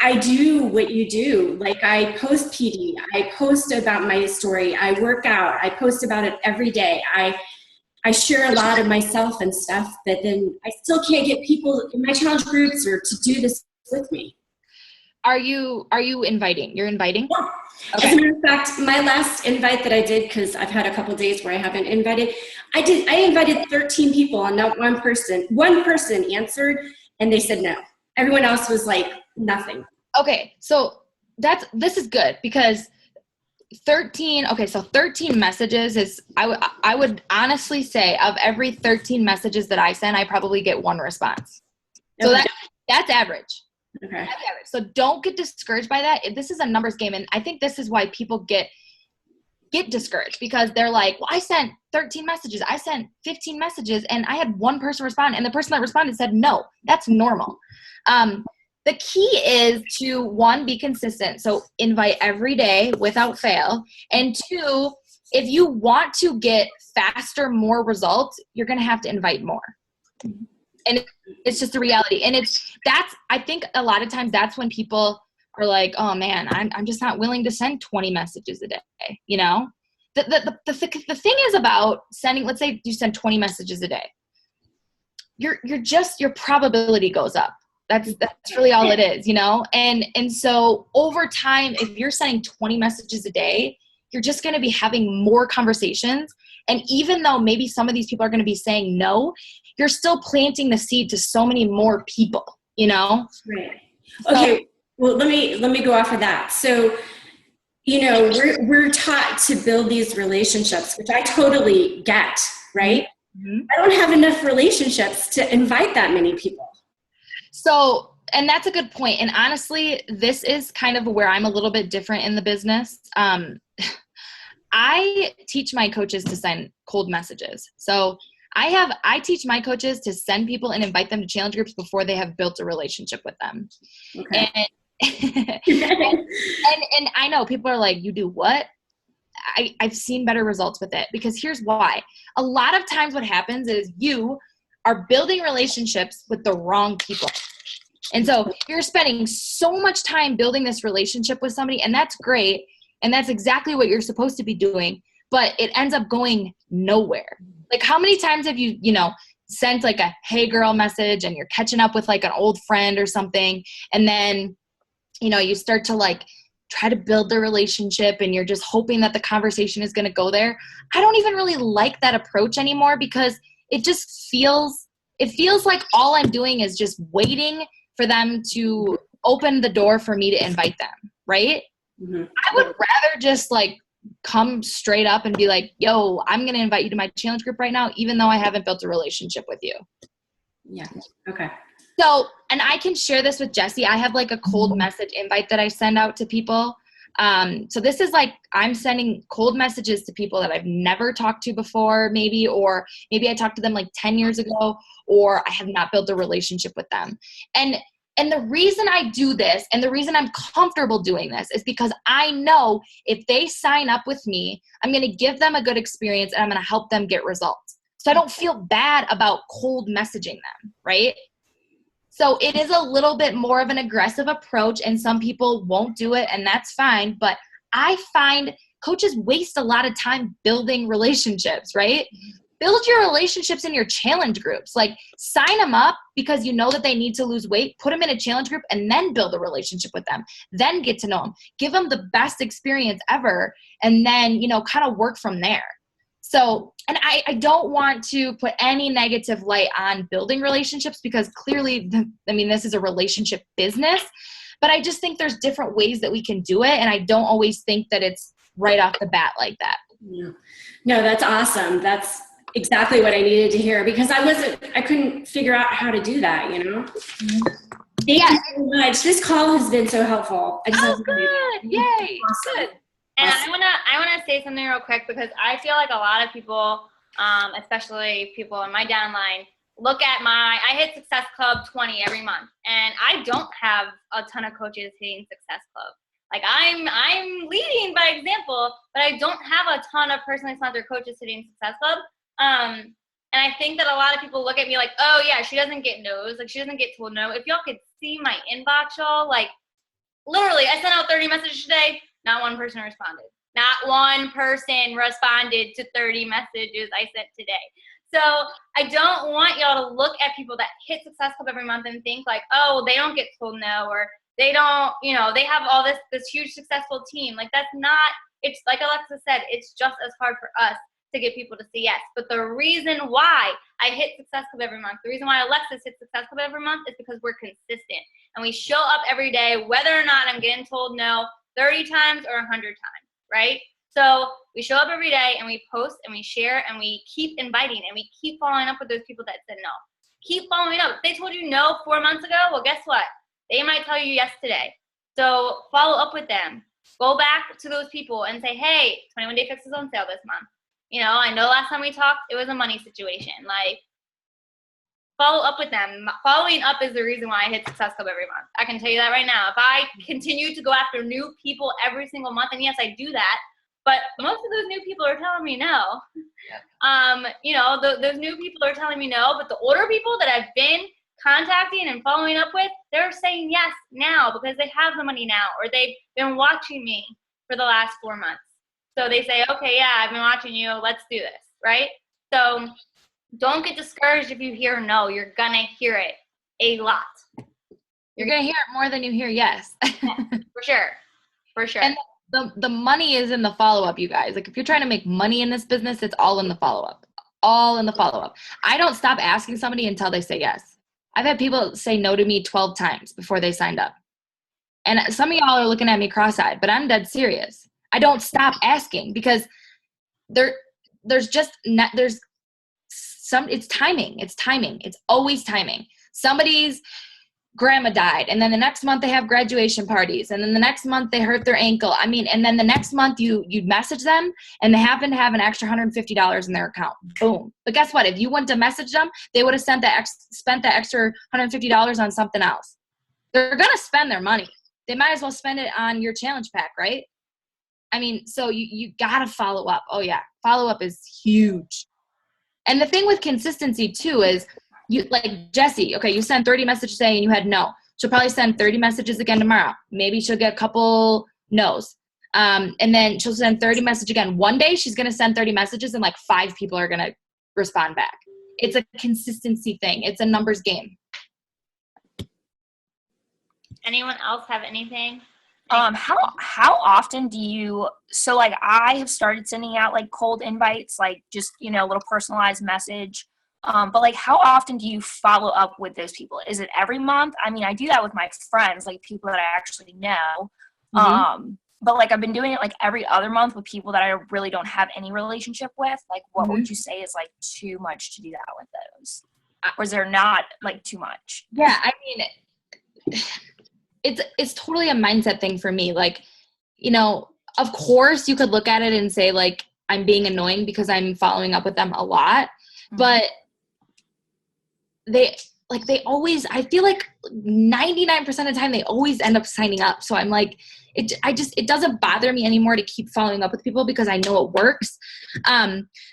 I do what you do. Like, I post PD. I post about my story. I work out. I post about it every day. I share a lot of myself and stuff, but then I still can't get people in my challenge groups or to do this with me.
Are you inviting? You're inviting?
Yeah.
Okay.
As a matter of fact, my last invite that I did, because I've had a couple of days where I haven't invited, I invited 13 people and not one person answered and they said no. Everyone else was like, nothing.
Okay, so this is good because 13 messages is, I would honestly say of every 13 messages that I send, I probably get one response. So
Okay.
that's average.
Okay.
That's average. So don't get discouraged by that. This is a numbers game, and I think this is why people get discouraged, because they're like, well, I sent 13 messages. I sent 15 messages, and I had one person respond, and the person that responded said no. That's normal. the key is to, one, be consistent. So invite every day without fail. And two, if you want to get faster, more results, you're going to have to invite more. And it's just a reality. And I think a lot of times that's when people are like, oh man, I'm just not willing to send 20 messages a day. You know, the thing is about sending, let's say you send 20 messages a day. Your probability goes up. That's really all it is, you know? And so over time, if you're sending 20 messages a day, you're just going to be having more conversations. And even though maybe some of these people are going to be saying no, you're still planting the seed to so many more people, you know?
Right. Okay. Well, let me go off of that. So, you know, we're taught to build these relationships, which I totally get, right? Mm-hmm. I don't have enough relationships to invite that many people.
So, and that's a good point. And honestly, this is kind of where I'm a little bit different in the business. I teach my coaches to send cold messages. So I teach my coaches to send people and invite them to challenge groups before they have built a relationship with them. Okay. And I know people are like, you do what? I've seen better results with it, because here's why. A lot of times what happens is you are building relationships with the wrong people. And so you're spending so much time building this relationship with somebody, and that's great. And that's exactly what you're supposed to be doing, but it ends up going nowhere. Like, how many times have you sent like a hey girl message and you're catching up with like an old friend or something, and then, you start to like try to build the relationship and you're just hoping that the conversation is going to go there. I don't even really like that approach anymore, because it just feels like all I'm doing is just waiting for them to open the door for me to invite them, right? Mm-hmm. I would rather just like come straight up and be like, yo, I'm going to invite you to my challenge group right now, even though I haven't built a relationship with you.
Yeah. Okay.
So, and I can share this with Jessie. I have like a cold message invite that I send out to people. So this is like, I'm sending cold messages to people that I've never talked to before, or maybe I talked to them like 10 years ago, or I have not built a relationship with them. And the reason I do this, and the reason I'm comfortable doing this, is because I know if they sign up with me, I'm going to give them a good experience and I'm going to help them get results. So I don't feel bad about cold messaging them, right? So it is a little bit more of an aggressive approach, and some people won't do it, and that's fine. But I find coaches waste a lot of time building relationships, right? Build your relationships in your challenge groups. Like, sign them up because you know that they need to lose weight, put them in a challenge group, and then build a relationship with them. Then get to know them. Give them the best experience ever, and then, kind of work from there. So, and I don't want to put any negative light on building relationships, because clearly, this is a relationship business, but I just think there's different ways that we can do it. And I don't always think that it's right off the bat like that.
Yeah. No, that's awesome. That's exactly what I needed to hear, because I couldn't figure out how to do that,
Mm-hmm.
Thank you so much. This call has been so helpful.
Good. Yay.
Awesome.
Good. And I wanna say something real quick, because I feel like a lot of people, especially people in my downline, look at I hit Success Club 20 every month, and I don't have a ton of coaches hitting Success Club. Like, I'm leading by example, but I don't have a ton of personally sponsored coaches hitting Success Club. And I think that a lot of people look at me like, oh yeah, she doesn't get no's, like she doesn't get told no. If y'all could see my inbox, y'all, like literally, I sent out 30 messages today. Not one person responded. Not one person responded to 30 messages I sent today. So I don't want y'all to look at people that hit Success Club every month and think like, oh, they don't get told no, or they don't, they have all this huge successful team. Like, that's not, it's like Alexis said, it's just as hard for us to get people to say yes. But the reason why I hit Success Club every month, the reason why Alexis hits Success Club every month, is because we're consistent. And we show up every day, whether or not I'm getting told no 30 times or 100 times, right? So we show up every day and we post and we share and we keep inviting and we keep following up with those people that said no. Keep following up. If they told you no 4 months ago, well, guess what? They might tell you yes today. So follow up with them. Go back to those people and say, hey, 21 Day Fix is on sale this month. I know last time we talked, it was a money situation. Like, follow up with them. Following up is the reason why I hit Success Club every month. I can tell you that right now. If I continue to go after new people every single month, and yes, I do that, but most of those new people are telling me no. You know, those new people are telling me no, but the older people that I've been contacting and following up with, they're saying yes now because they have the money now, or they've been watching me for the last 4 months. So they say, okay, yeah, I've been watching you. Let's do this, right? So don't get discouraged if you hear no. You're going to hear it a lot.
You're going to hear it more than you hear yes.
Yeah, for sure. For sure.
And the money is in the follow-up, you guys. Like, if you're trying to make money in this business, it's all in the follow-up. All in the follow-up. I don't stop asking somebody until they say yes. I've had people say no to me 12 times before they signed up. And some of y'all are looking at me cross-eyed, but I'm dead serious. I don't stop asking because it's timing. It's timing. It's always timing. Somebody's grandma died, and then the next month they have graduation parties, and then the next month they hurt their ankle. I mean, and then the next month you message them and they happen to have an extra $150 in their account. Boom. But guess what? If you went to message them, they would have spent that extra $150 on something else. They're going to spend their money. They might as well spend it on your challenge pack, right? I mean, so you got to follow up. Oh yeah. Follow up is huge. And the thing with consistency too is, you like Jessie, okay, you sent 30 messages today and you had no. She'll probably send 30 messages again tomorrow. Maybe she'll get a couple no's. And then she'll send 30 messages again. One day she's going to send 30 messages and like 5 people are going to respond back. It's a consistency thing. It's a numbers game.
Anyone else have anything?
How often do you, so like I have started sending out like cold invites, like just, you know, a little personalized message. But like, how often do you follow up with those people? Is it every month? I mean, I do that with my friends, like people that I actually know.
Mm-hmm.
But like, I've been doing it like every other month with people that I really don't have any relationship with. Like, what would you say is like too much to do that with those? Or is there not like too much?
Yeah. I mean, it's totally a mindset thing for me. Like, you know, of course you could look at it and say like, I'm being annoying because I'm following up with them a lot, but they always, I feel like 99% of the time they always end up signing up. So I'm like, it doesn't bother me anymore to keep following up with people because I know it works.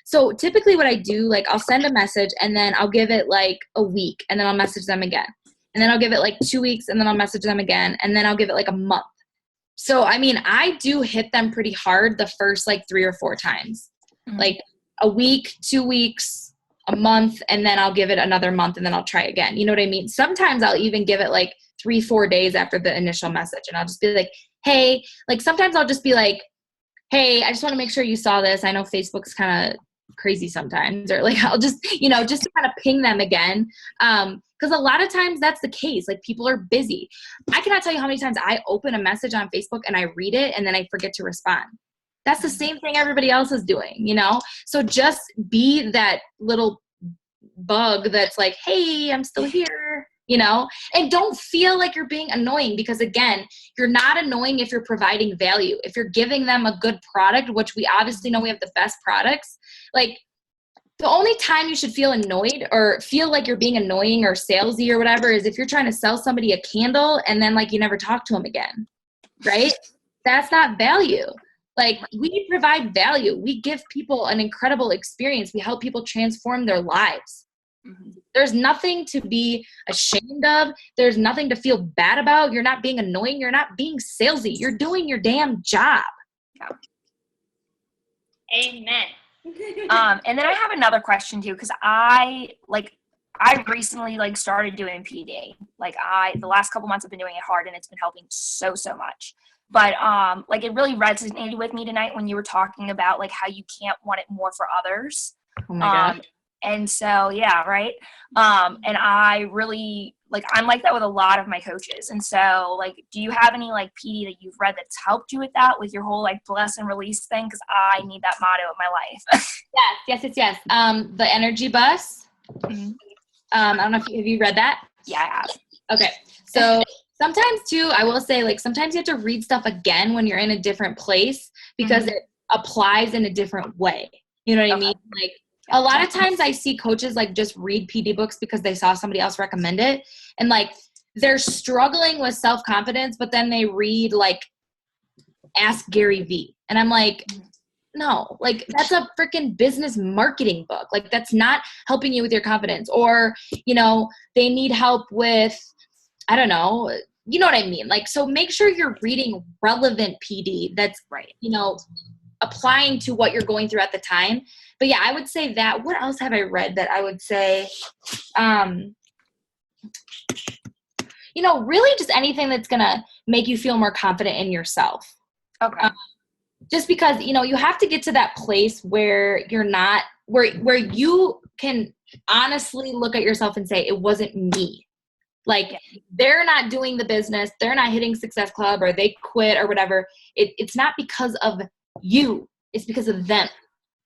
So typically what I do, like I'll send a message and then I'll give it like a week and then I'll message them again. And then I'll give it like 2 weeks and then I'll message them again. And then I'll give it like a month. So, I mean, I do hit them pretty hard the first like 3 or 4 times, like a week, 2 weeks, a month, and then I'll give it another month and then I'll try again. You know what I mean? Sometimes I'll even give it like 3-4 days after the initial message. And I'll just be like, hey, like sometimes I'll just be like, hey, I just want to make sure you saw this. I know Facebook's kind of crazy sometimes, or like I'll just, you know, just to kind of ping them again. Because a lot of times that's the case. Like people are busy. I cannot tell you how many times I open a message on Facebook and I read it and then I forget to respond. That's the same thing everybody else is doing, you know? So just be that little bug that's like, hey, I'm still here, you know? And don't feel like you're being annoying because, again, you're not annoying if you're providing value. If you're giving them a good product, which we obviously know we have the best products, like the only time you should feel annoyed or feel like you're being annoying or salesy or whatever is if you're trying to sell somebody a candle and then like you never talk to them again, right? That's not value. Like we provide value. We give people an incredible experience. We help people transform their lives. There's nothing to be ashamed of. There's nothing to feel bad about. You're not being annoying. You're not being salesy. You're doing your damn job.
Amen.
And then I have another question too, because I recently like started doing PD. Like the last couple months I've been doing it hard and it's been helping so much. But like it really resonated with me tonight when you were talking about like how you can't want it more for others.
Oh my God.
And so, yeah, right. And I really I'm like that with a lot of my coaches. And so like, do you have any like PD that you've read that's helped you with that, with your whole like bless and release thing? Cause I need that motto in my life.
Yes. The energy bus. I don't know if have you read that?
Yeah, I have.
Okay. So sometimes too, I will say like, sometimes you have to read stuff again when you're in a different place because it applies in a different way. You know what I mean? Like A lot of times I see coaches like just read PD books because they saw somebody else recommend it. And like they're struggling with self-confidence, but then they read like Ask Gary Vee. And I'm like, no, like that's a freaking business marketing book. Like that's not helping you with your confidence. Or, you know, they need help with, I don't know, you know what I mean? Like, so make sure you're reading relevant PD that's,
Right.
you know, applying to what you're going through at the time. But yeah, I would say that. What else have I read that I would say, you know, really just anything that's going to make you feel more confident in yourself.
Okay.
Just because, you know, you have to get to that place where you're not, where you can honestly look at yourself and say, it wasn't me. Like they're not doing the business, they're not hitting Success Club, or they quit or whatever. It's not because of you. It's because of them.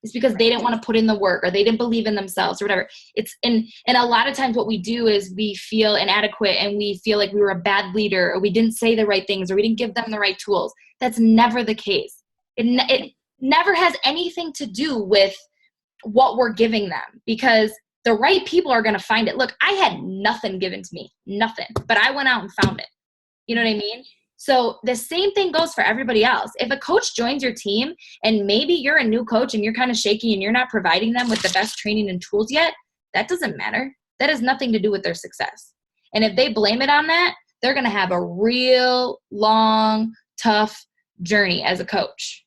It's because they didn't want to put in the work, or they didn't believe in themselves or whatever. It's and a lot of times what we do is we feel inadequate and we feel like we were a bad leader, or we didn't say the right things, or we didn't give them the right tools. That's never the case. It never has anything to do with what we're giving them, because the right people are going to find it. Look, I had nothing given to me, nothing, but I went out and found it. You know what I mean? So the same thing goes for everybody else. If a coach joins your team and maybe you're a new coach and you're kind of shaky and you're not providing them with the best training and tools yet, that doesn't matter. That has nothing to do with their success. And if they blame it on that, they're going to have a real long, tough journey as a coach.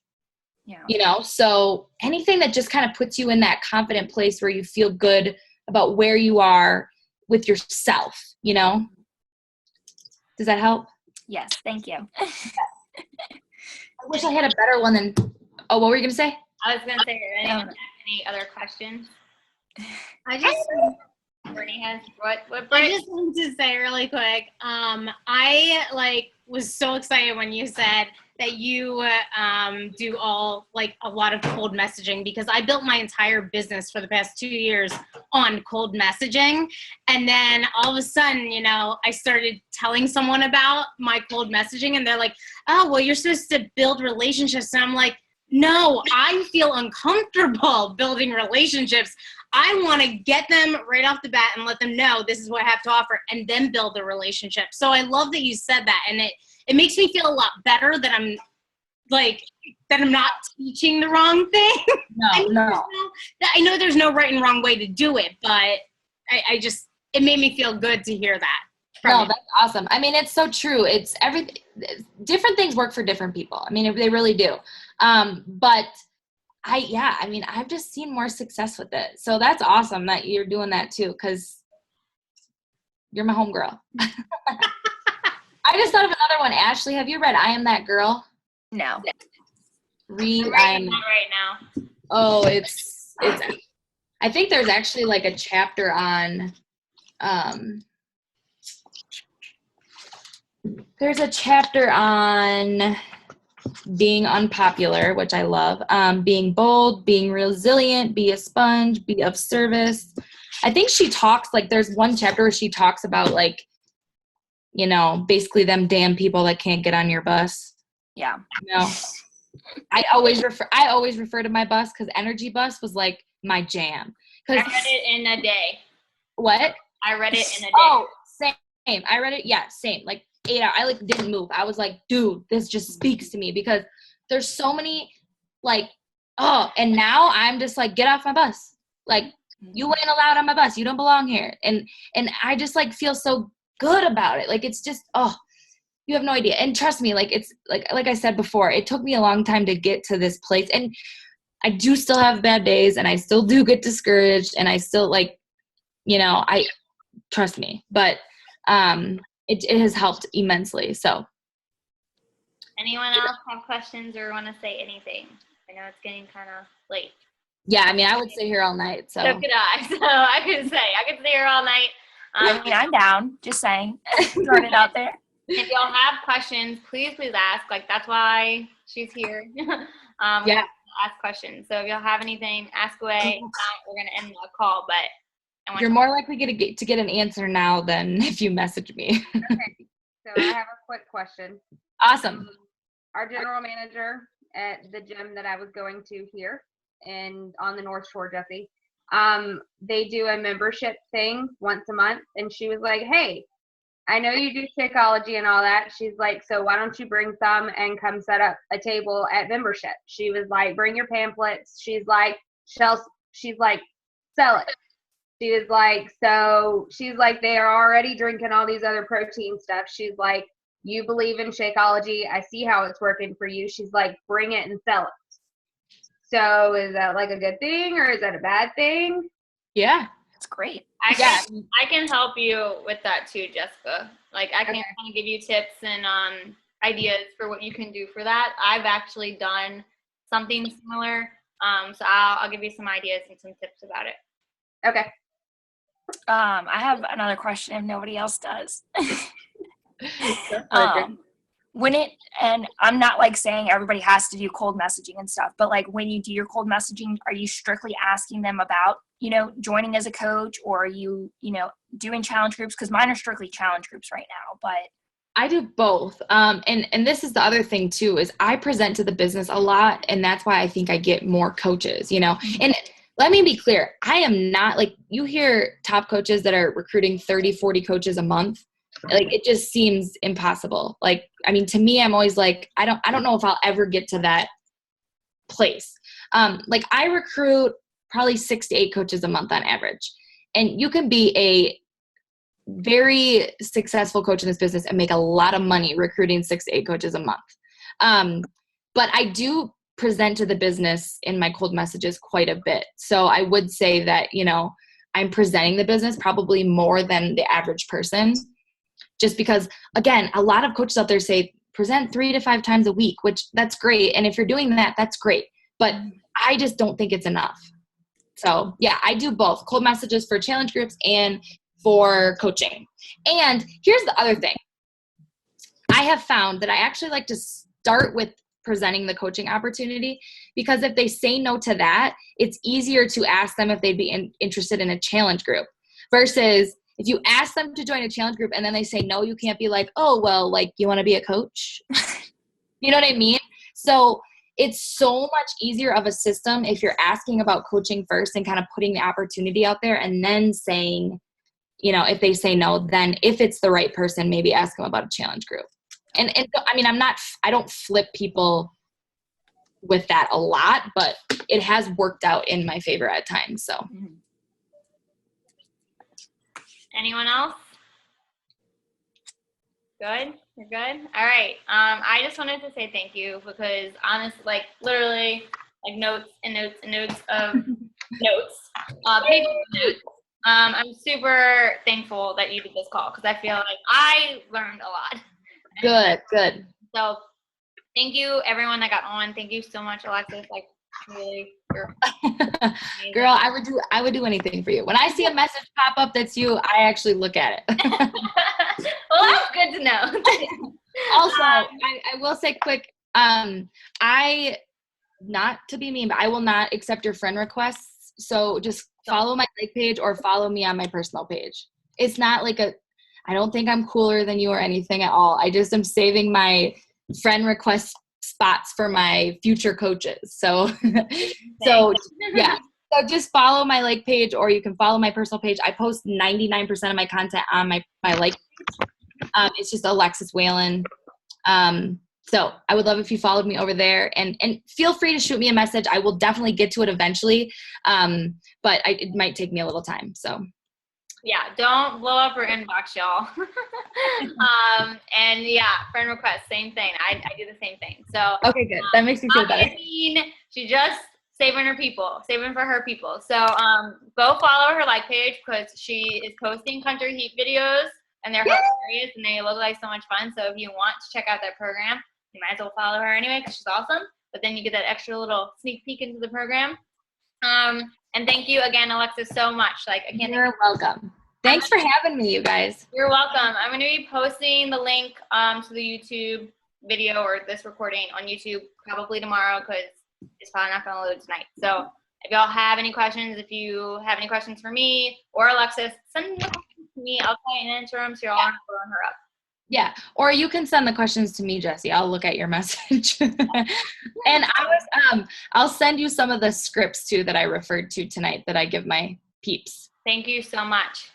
Yeah.
You know, so anything that just kind of puts you in that confident place where you feel good about where you are with yourself, you know? Does that help?
Yes, thank you.
I wish I had a better one than, oh, what were you going to say?
I was going to say, anyone have any other questions?
I just
Brittany has, what
I just wanted to say really quick, I was so excited when you said that you do a lot of cold messaging, because I built my entire business for the past 2 years on cold messaging. And then all of a sudden, you know, I started telling someone about my cold messaging and they're like, oh, well, you're supposed to build relationships. And I'm like, no, I feel uncomfortable building relationships. I want to get them right off the bat and let them know this is what I have to offer, and then build the relationship. So I love that you said that. And it makes me feel a lot better that I'm not teaching the wrong thing.
No.
I know there's no right and wrong way to do it, but it made me feel good to hear that.
No, that's awesome. I mean, it's so true. It's different things work for different people. I mean, they really do. But I've just seen more success with it. So that's awesome that you're doing that too, because you're my homegirl. I just thought of another one. Ashley, have you read I Am That Girl?
No.
Read
I'm
I Am.
reading that right now.
Oh, it's I think there's actually like a chapter on there's a chapter on being unpopular, which I love, being bold, being resilient, be a sponge, be of service. I think she talks, like, there's one chapter where she talks about, like, you know, basically them damn people that can't get on your bus.
Yeah.
You know, I always refer to my bus because Energy Bus was like my jam.
I read it in a day.
What?
I read it in a day.
Oh, same. I read it. Yeah, same. Like 8 hours. I didn't move. I was like, dude, this just speaks to me, because there's so many and now I'm just like, get off my bus. Like, you ain't allowed on my bus. You don't belong here. And I just feel so good about it. Like, it's just, you have no idea. And trust me, it's like I said before, it took me a long time to get to this place. And I do still have bad days, and I still do get discouraged, and I still I trust me, but it has helped immensely. So
Anyone else have questions or want to say anything? I know it's getting kind of late.
yeah, I mean, I would stay here all night. So
could I. So I could stay here all night.
I mean, I'm down. Just saying. Throwing it out there.
If y'all have questions, please ask. That's why she's here.
Yeah.
Ask questions. So if y'all have anything, ask away. We're going to end the call, but
you're more likely to get an answer now than if you message me.
Okay. So I have a quick question.
Awesome.
Our general manager at the gym that I was going to here on the North Shore, Jesse, they do a membership thing once a month, and she was like, hey, I know you do Shakeology and all that. She's like, so why don't you bring some and come set up a table at membership? She was like, bring your pamphlets. She's like, sell it. She was like, so she's like, they are already drinking all these other protein stuff. She's like, you believe in Shakeology. I see how it's working for you. She's like, bring it and sell it. So is that like a good thing or is that a bad thing?
Yeah.
It's great.
I can help you with that too, Jessica. Like I can kind of give you tips and ideas for what you can do for that. I've actually done something similar. So I'll give you some ideas and some tips about it.
Okay.
I have another question if nobody else does. And I'm not like saying everybody has to do cold messaging and stuff, but like when you do your cold messaging, are you strictly asking them about, joining as a coach, or are you, doing challenge groups? Because mine are strictly challenge groups right now, but
I do both. And this is the other thing too, is I present to the business a lot. And that's why I think I get more coaches, and let me be clear. I am not like, you hear top coaches that are recruiting 30, 40 coaches a month. Like, it just seems impossible. Like, I mean, to me, I'm always like, I don't know if I'll ever get to that place. Like I recruit probably 6 to 8 coaches a month on average. And you can be a very successful coach in this business and make a lot of money recruiting 6 to 8 coaches a month. But I do present to the business in my cold messages quite a bit. So I would say that, I'm presenting the business probably more than the average person, just because, again, a lot of coaches out there say present 3 to 5 times a week, which that's great. And if you're doing that, that's great. But I just don't think it's enough. So yeah, I do both cold messages for challenge groups and for coaching. And here's the other thing. I have found that I actually like to start with presenting the coaching opportunity, because if they say no to that, it's easier to ask them if they'd be interested in a challenge group, versus if you ask them to join a challenge group and then they say no, you can't be like, oh, well, like, you want to be a coach? You know what I mean? So it's so much easier of a system if you're asking about coaching first and kind of putting the opportunity out there, and then saying, if they say no, then if it's the right person, maybe ask them about a challenge group. And I mean, I don't flip people with that a lot, but it has worked out in my favor at times. So.
Anyone else? Good? You're good? All right. I just wanted to say thank you, because honestly, like literally, like notes and notes and notes of notes, pages of notes. I'm super thankful that you did this call, because I feel like I learned a lot.
Good.
So thank you, everyone that got on. Thank you so much, Alexis. Like, really, you're amazing.
Girl, I would do anything for you. When I see a message pop up that's you, I actually look at it.
Well, that's good to know.
Also, I will say quick, not to be mean, but I will not accept your friend requests. So just follow my like page or follow me on my personal page. It's not like I don't think I'm cooler than you or anything at all. I just am saving my friend request spots for my future coaches. So, yeah. So just follow my like page, or you can follow my personal page. I post 99% of my content on my like page. It's just Alexis Whalen. So I would love if you followed me over there, and feel free to shoot me a message. I will definitely get to it eventually. But it might take me a little time. So.
Yeah, don't blow up her inbox, y'all. And yeah, friend request, same thing. I do the same thing. So
okay, good. That makes me feel better.
She just saving for her people. So go follow her like page, because she is posting country heat videos, and they're hilarious and they look like so much fun. So if you want to check out that program, you might as well follow her anyway, because she's awesome. But then you get that extra little sneak peek into the program. And thank you again, Alexis, so much. Like, I can't.
You're welcome. Thanks for having me, you guys.
You're welcome. I'm going to be posting the link to the YouTube video, or this recording on YouTube, probably tomorrow, because it's probably not going to load tonight. So if y'all have any questions, if you have any questions for me or Alexis, send them to me. I'll try and answer them, so y'all aren't blowing her up.
Yeah, or you can send the questions to me, Jessie. I'll look at your message. And I'll send you some of the scripts too that I referred to tonight that I give my peeps.
Thank you so much.